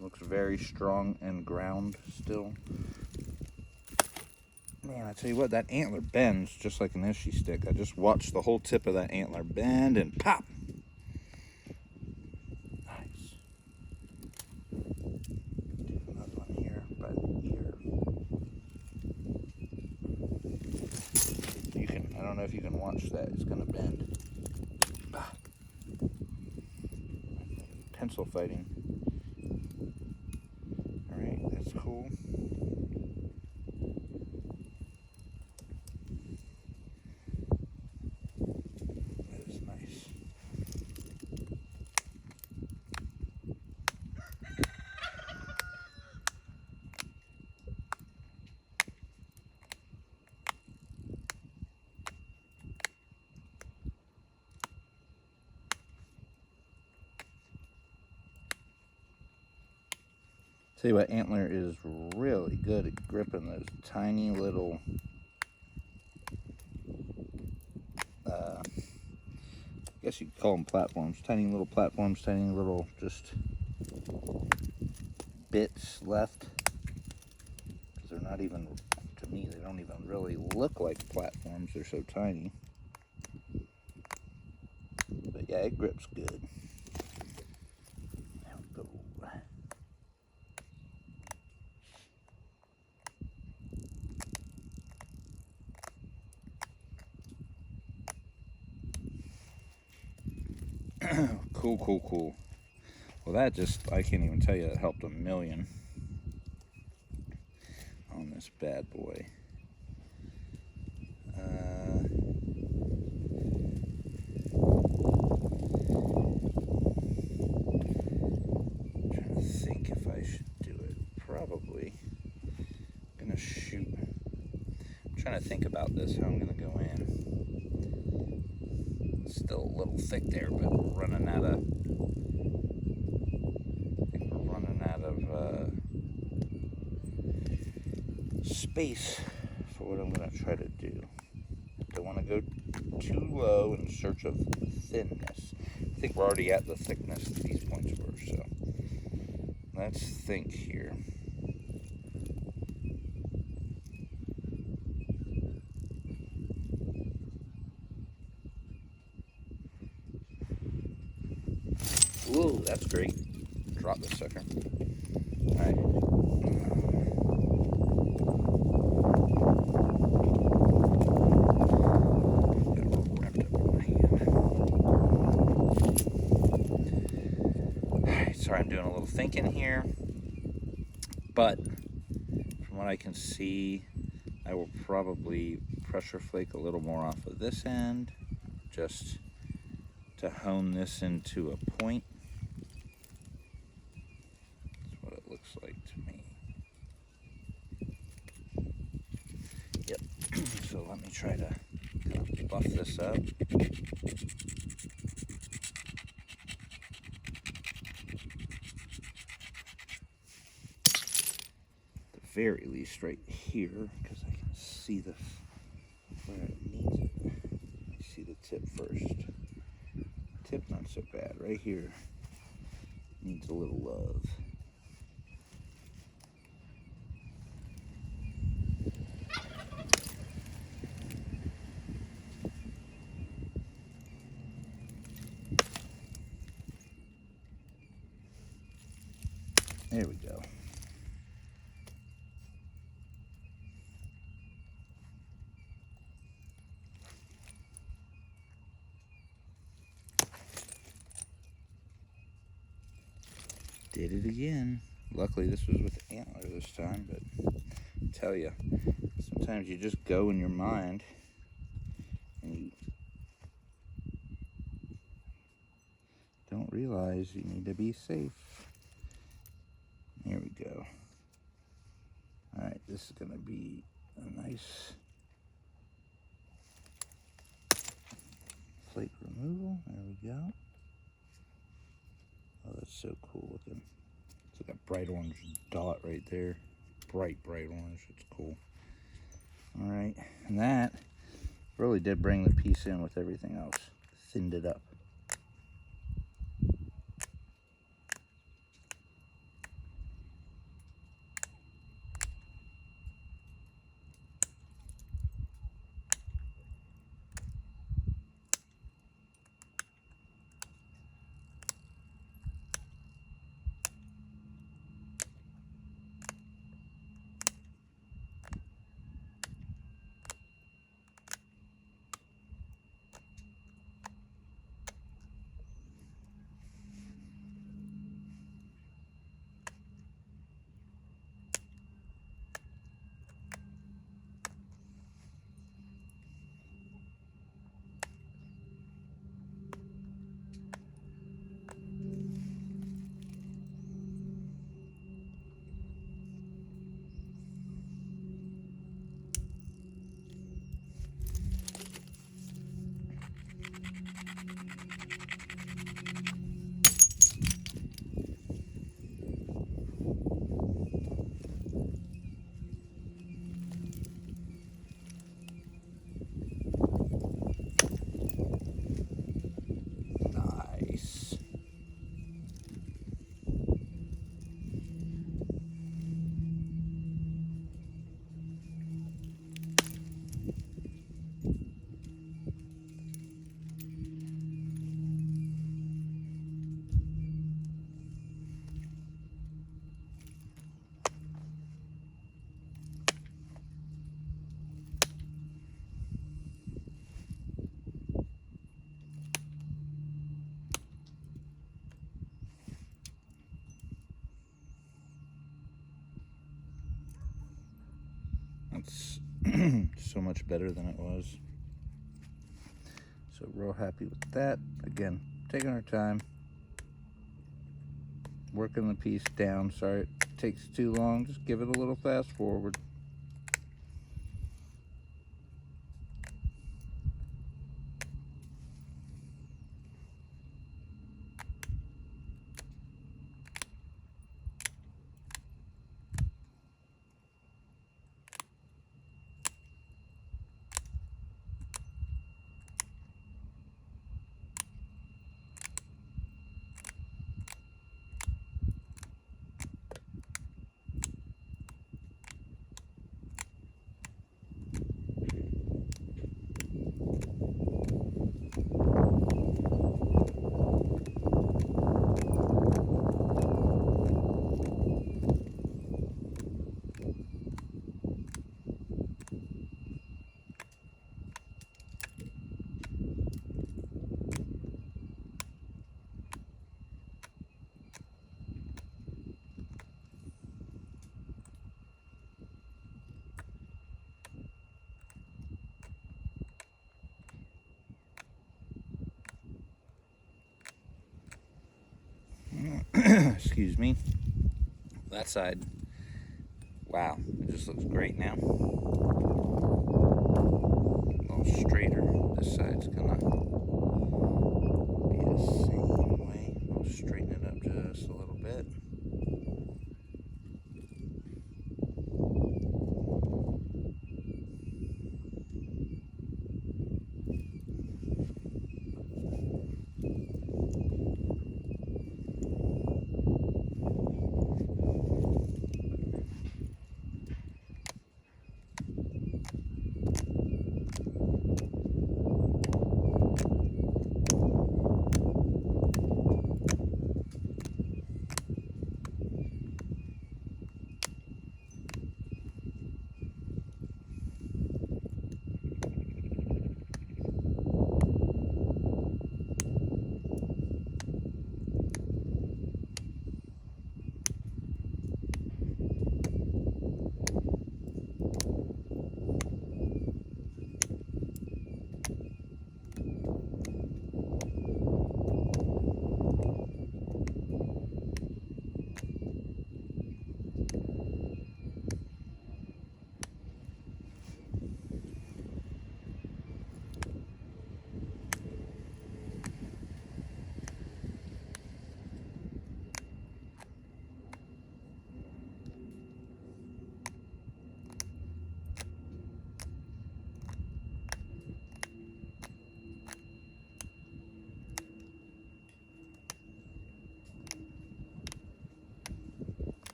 Looks very strong and ground still. Man, I tell you what, that antler bends just like an issue stick. I just watched the whole tip of that antler bend and pop. Nice. Do another one here by the ear. You can, I don't know if you can watch that, it's gonna bend. Bah. Pencil fighting. All right, that's cool. Tell you what, antler is really good at gripping those tiny little I guess you could call them platforms. Tiny little platforms, tiny little just bits left. Because they're not even, to me, they don't even really look like platforms. They're so tiny. But yeah, it grips good. There we go. Cool. Well, that just, I can't even tell you, that helped a million on this bad boy. Trying to think if I should do it. Probably gonna shoot. I'm trying to think about this, how I'm gonna go in. It's still a little thick there, but we're running out of, space for what I'm going to try to do. Don't want to go too low in search of thinness. I think we're already at the thickness that these points were, so let's think here. Whoa, that's great. Drop this sucker. All right. Sorry, I'm doing a little thinking here, but from what I can see, I will probably pressure flake a little more off of this end, just to hone this into a point. That's what it looks like to me. Yep, so let me try to kind of buff this up. Very least right here, because I can see the where it needs it. Let me see the tip first. Tip not so bad. Right here needs a little love. There we go. Did it again. Luckily this was with antler this time, but I tell you, sometimes you just go in your mind and you don't realize you need to be safe. Here we go. Alright, this is going to be a nice flake removal. There we go. Oh, that's so cool looking. It's like a bright orange dot right there. Bright orange. It's cool. Alright, and that really did bring the piece in with everything else. Thinned it up. It's so much better than it was. So real happy with that. Again, taking our time, working the piece down. Sorry it takes too long, just give it a little fast forward. Excuse me. That side, wow, it just looks great now. A little straighter. This side's gonna be the same way. I'll straighten it up just a little bit.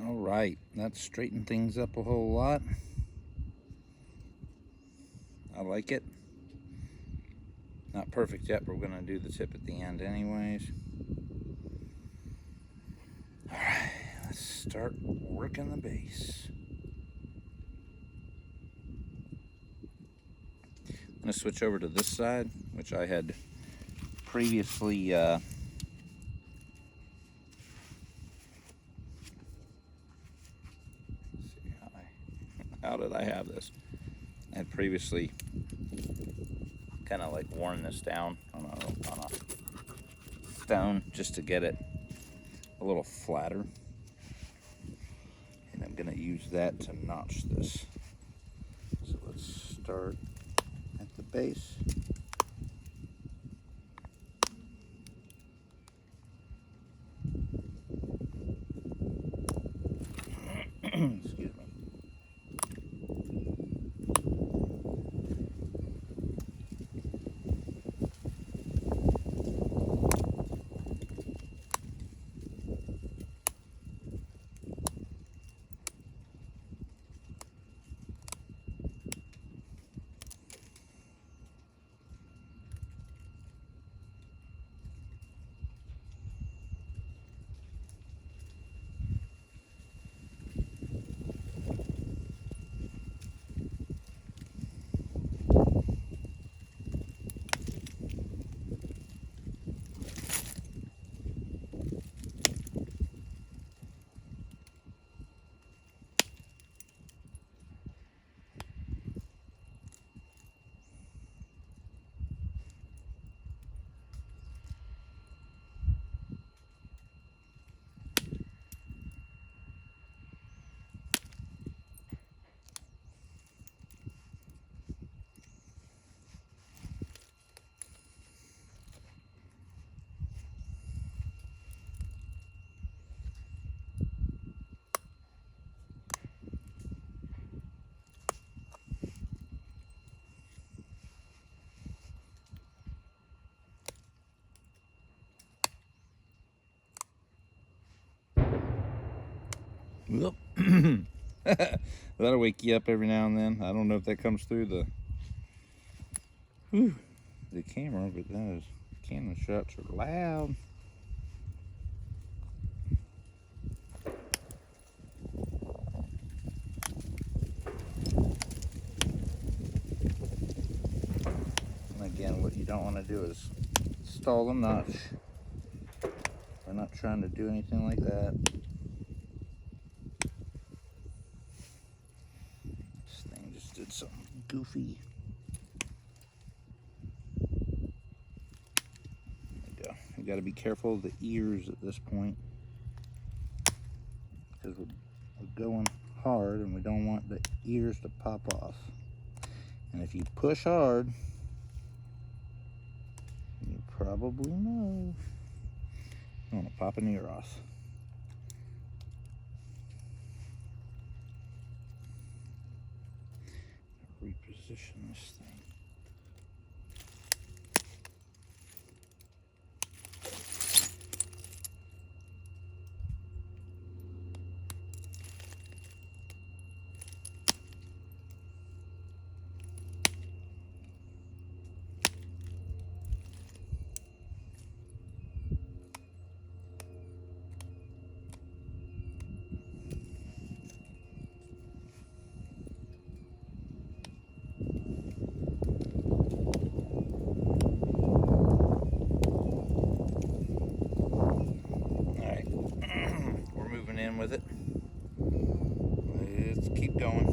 Alright, that's straightened things up a whole lot. I like it. Not perfect yet, but we're going to do the tip at the end anyways. Alright, let's start working the base. I'm going to switch over to this side, which I had previously how did I have this? I had previously kind of like worn this down on a stone just to get it a little flatter. And I'm going to use that to notch this. So let's start at the base. Excuse me. Whoop. That'll wake you up every now and then. I don't know if that comes through the camera, but those cannon shots are loud. And again, what you don't want to do is stall the notch. We're not trying to do anything like that. This thing just did something goofy. There you go. You got to be careful of the ears at this point, because we're going hard and we don't want the ears to pop off. And if you push hard, you probably know you want to pop an ear off. Reposition this thing. In with it. Let's keep going.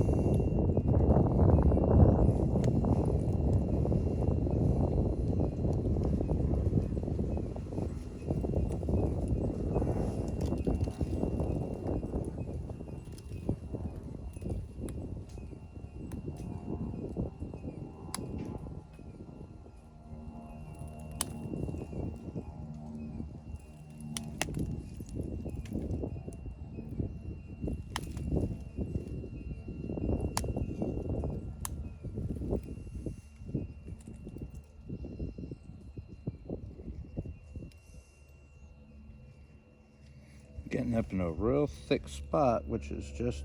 Getting up in a real thick spot, which is just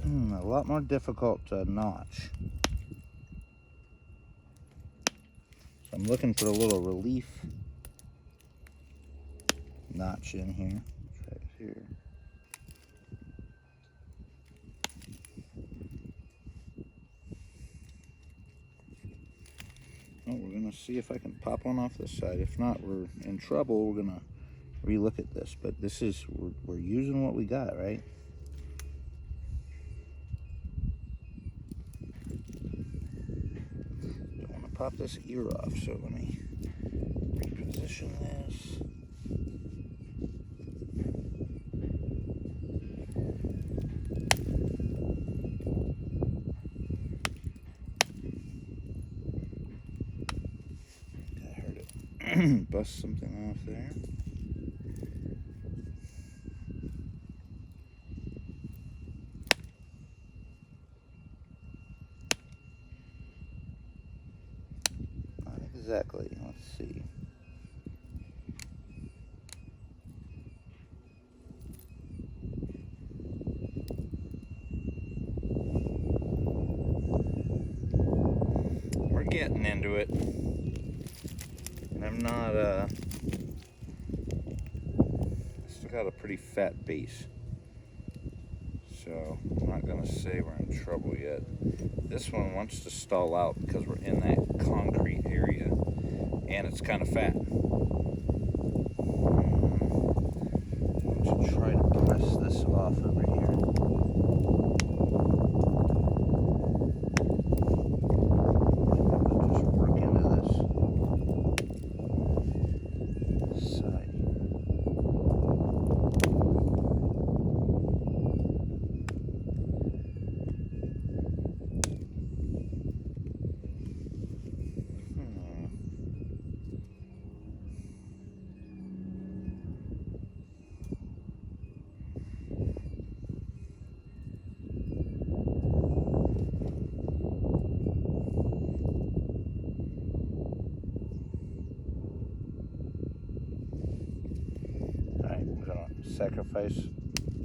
a lot more difficult to notch. So I'm looking for a little relief notch in here. Right here. Oh, we're gonna see if I can pop one off this side. If not, we're in trouble. We're gonna relook at this, but this is, we're using what we got, right? Don't want to pop this ear off, so let me reposition this. I heard it bust something off there. Exactly, let's see. We're getting into it. And I'm not, still got a pretty fat base. So I'm not gonna say we're in trouble yet. This one wants to stall out because we're in that concrete area and it's kind of fat. I should try to press this off over here. Just work into this side. Sacrifice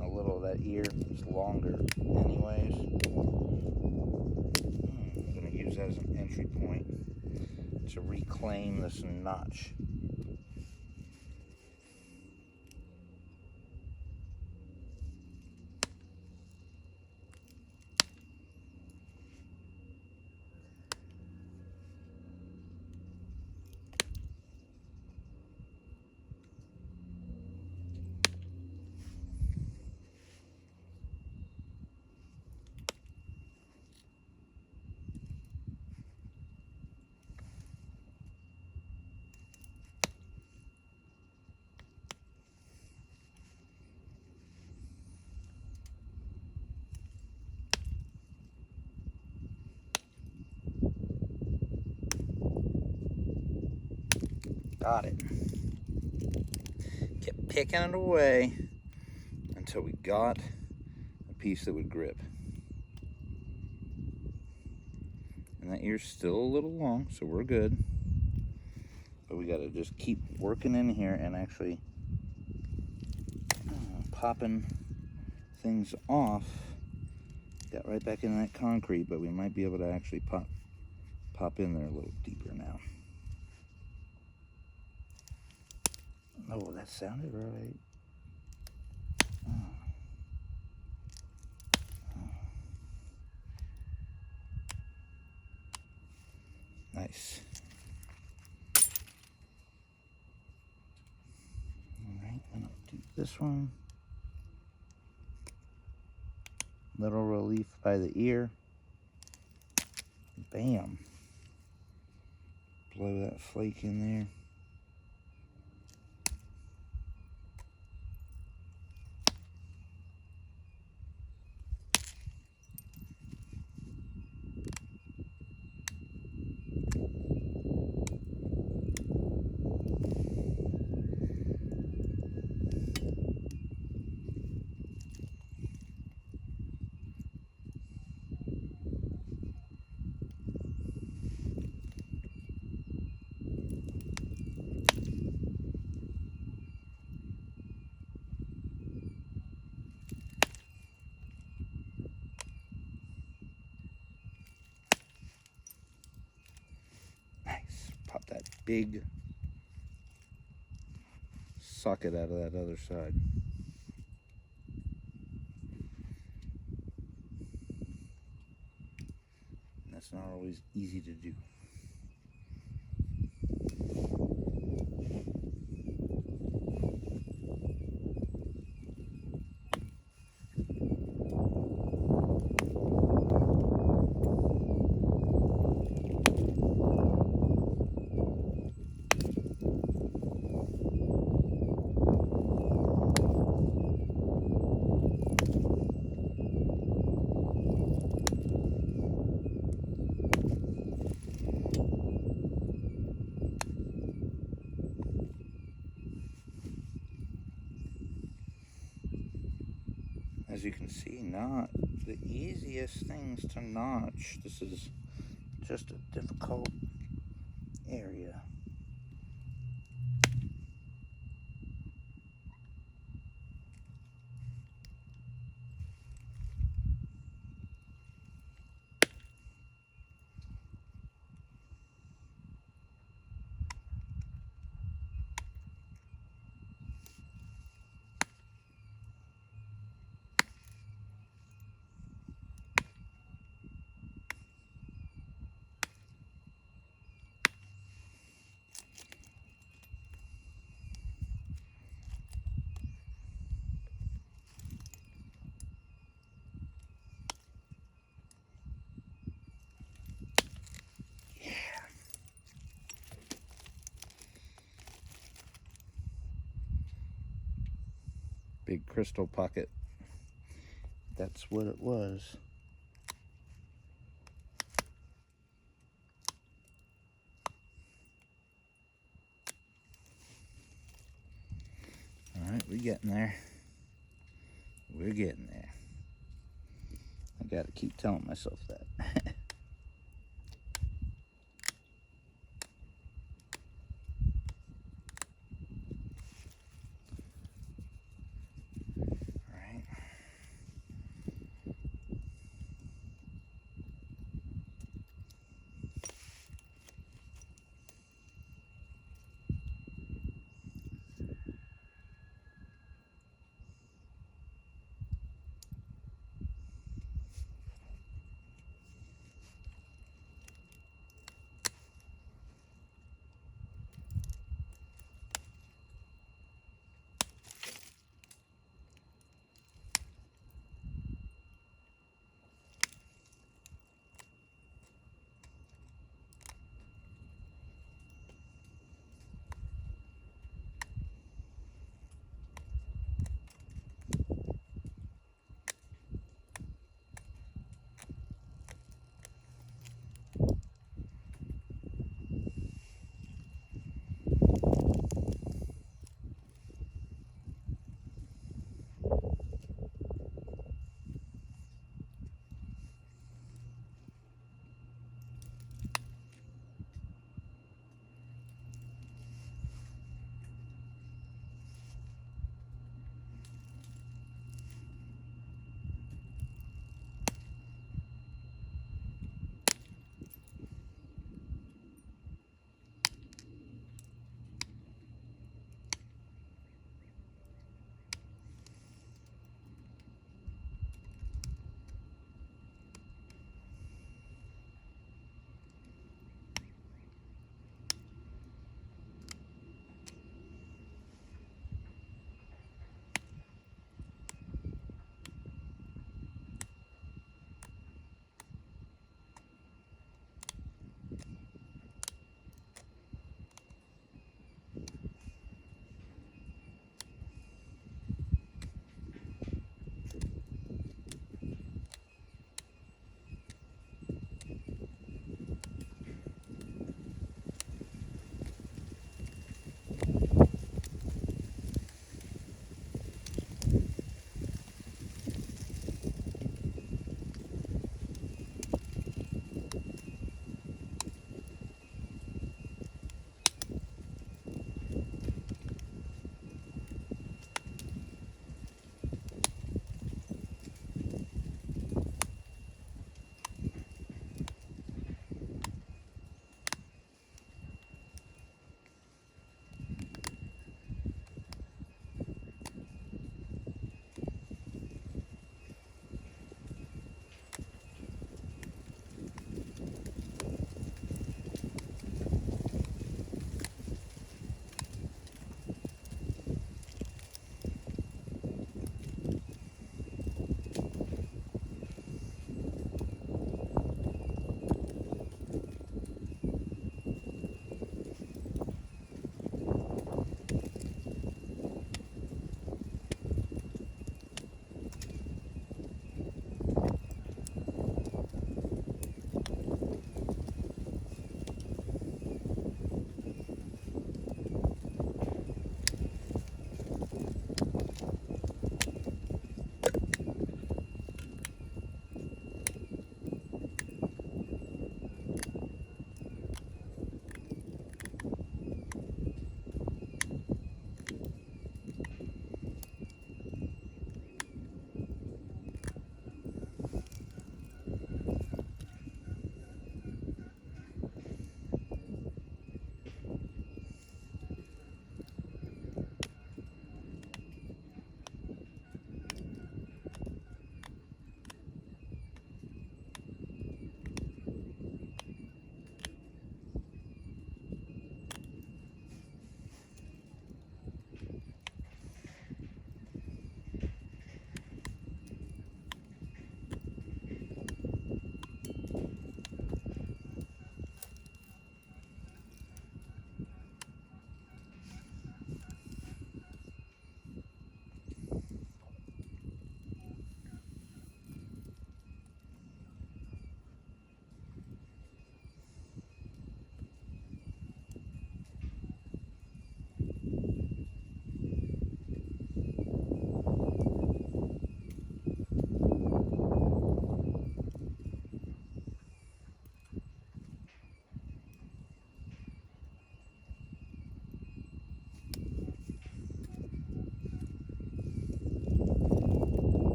a little of that ear is longer anyways. I'm going to use that as an entry point to reclaim this notch. Got it. Kept picking it away until we got a piece that would grip. And that ear's still a little long, so we're good. But we gotta just keep working in here and actually popping things off. Got right back in that concrete, but we might be able to actually pop in there a little deeper now. Oh, that sounded right. Nice. All right, and I'll do this one. Little relief by the ear. Bam. Blow that flake in there. Pop that big socket out of that other side. And that's not always easy to do. As you can see, not the easiest things to notch. This is just a difficult area. Big crystal pocket. That's what it was. All right, we're getting there. We're getting there. I gotta keep telling myself that. All right.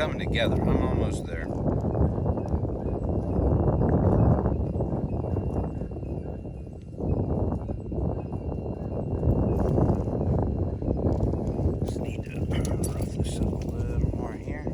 coming together. I'm almost there. Just need to rough this up a little more here.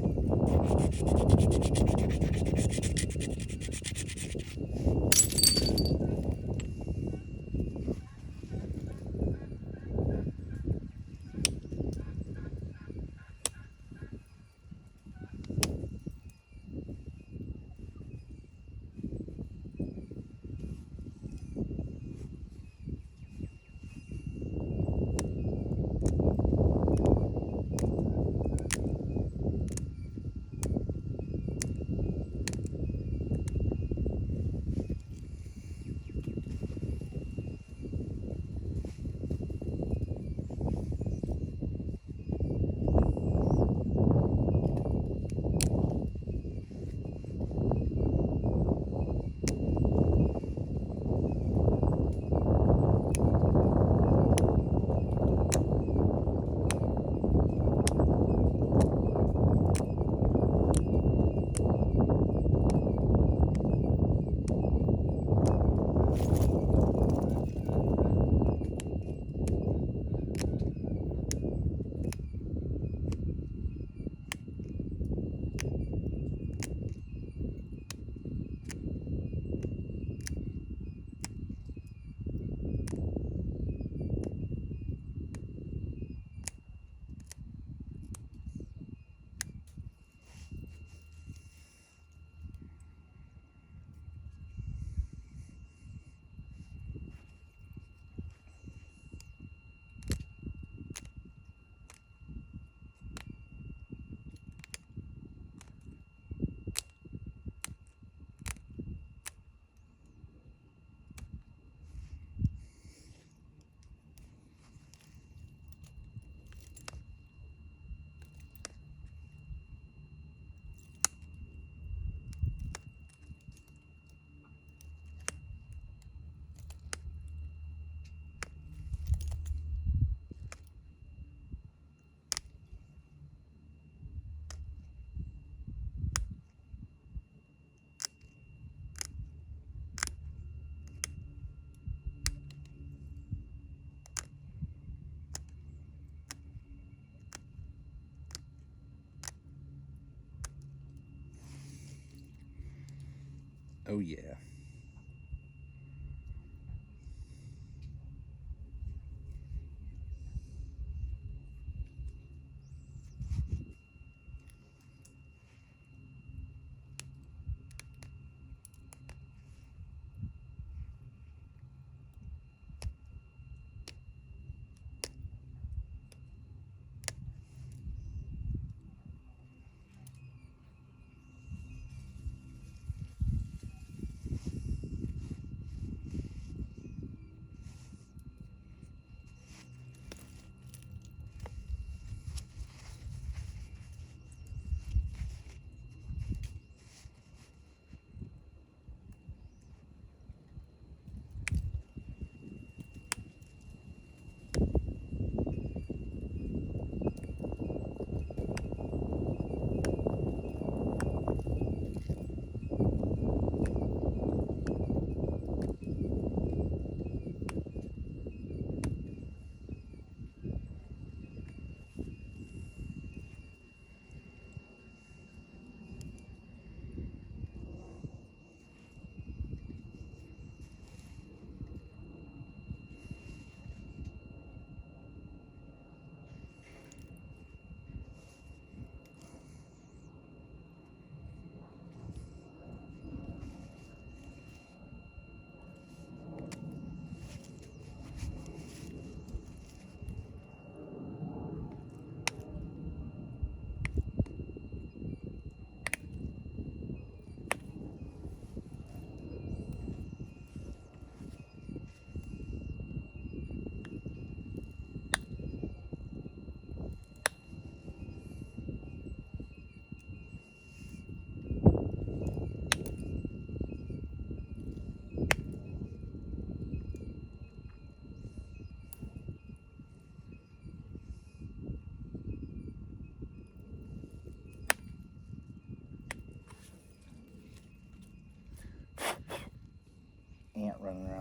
Oh yeah.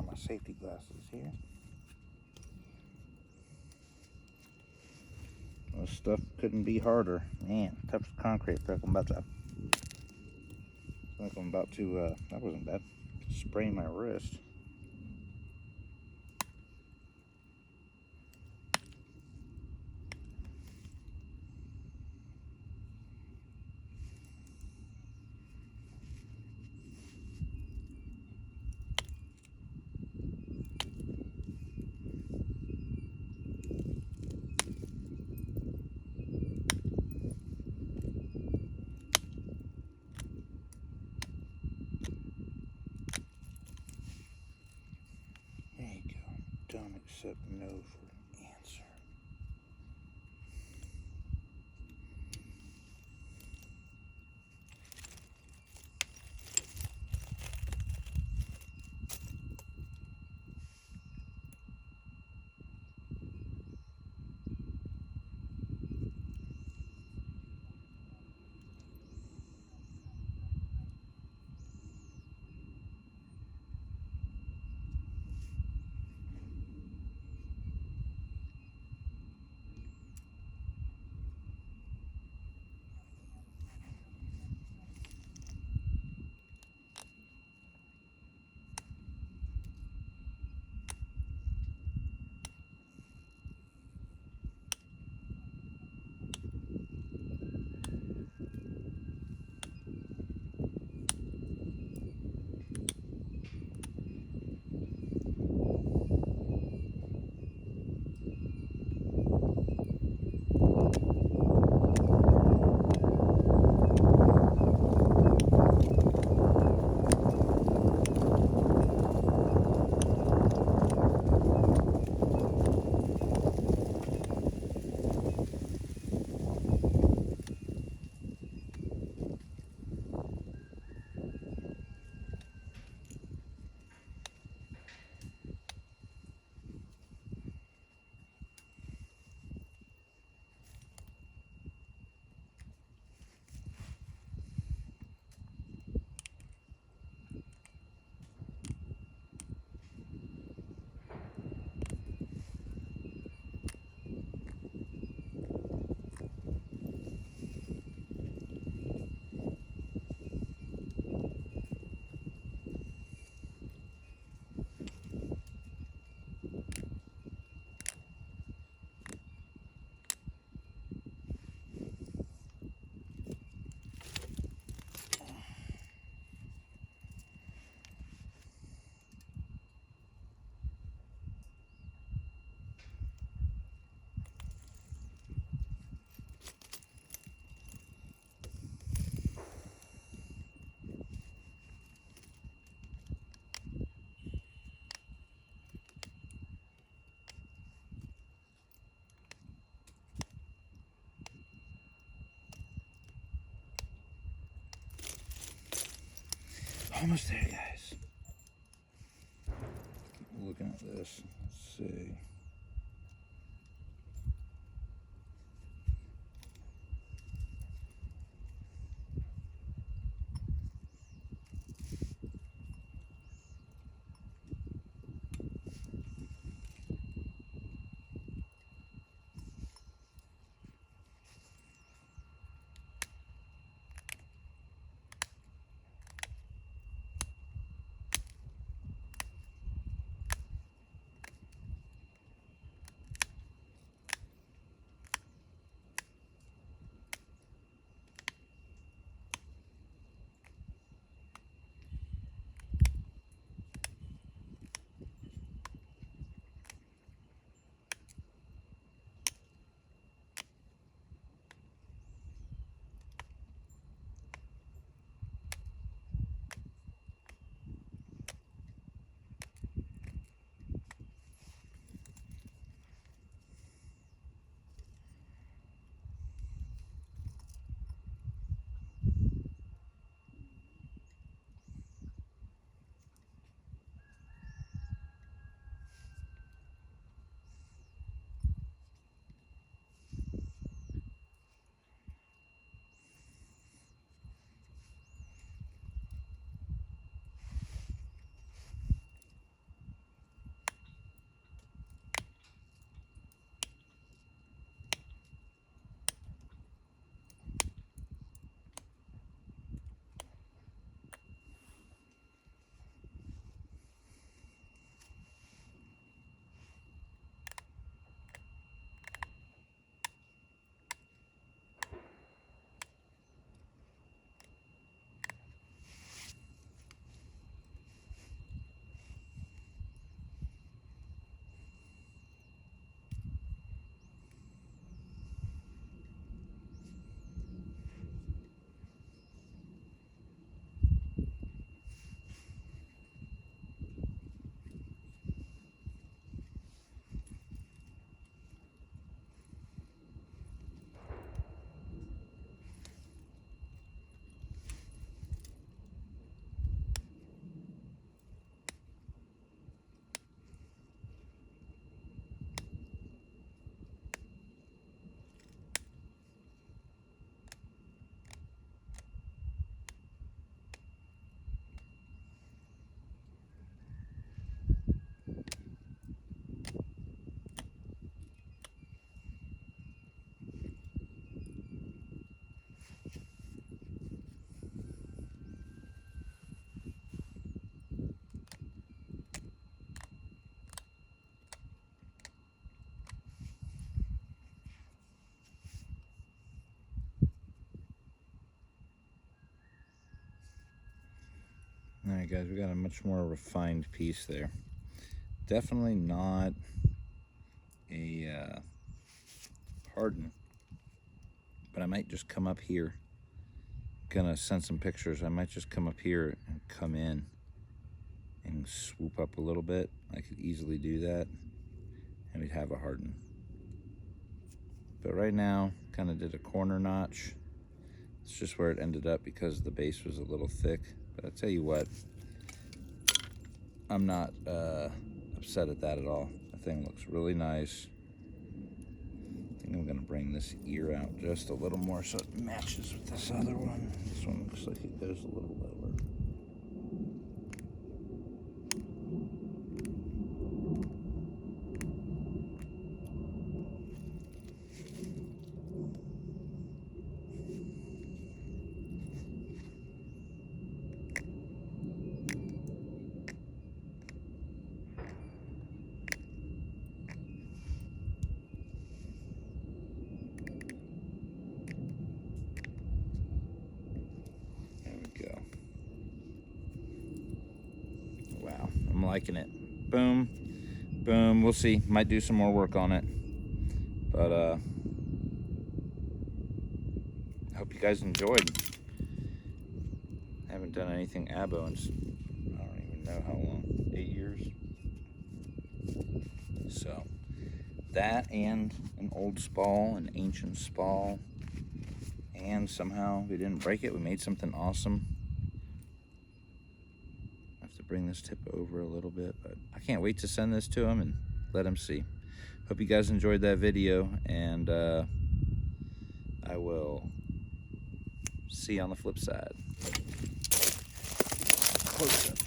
on my safety glasses here. This stuff couldn't be harder. Man, tough as concrete. I feel like I'm about to, that wasn't bad, sprain my wrist. There you go. Don't accept no for an answer. Almost there, guys. Looking at this, let's see. Alright guys, we got a much more refined piece there. Definitely not a harden, but I might just come up here. Gonna send some pictures. I might just come up here and come in and swoop up a little bit. I could easily do that and we'd have a harden. But right now, kind of did a corner notch. It's just where it ended up because the base was a little thick. But I'll tell you what, I'm not upset at that at all. The thing looks really nice. I think I'm gonna bring this ear out just a little more so it matches with this other one. This one looks like it goes a little lower. Wow, I'm liking it. Boom, boom. We'll see. Might do some more work on it. But I hope you guys enjoyed. I haven't done anything abo in I don't even know how long. 8 years. So that and an old spall, an ancient spall, and somehow we didn't break it. We made something awesome. Bring this tip over a little bit, but I can't wait to send this to him and let him see. Hope you guys enjoyed that video, and I will see you on the flip side. Close up.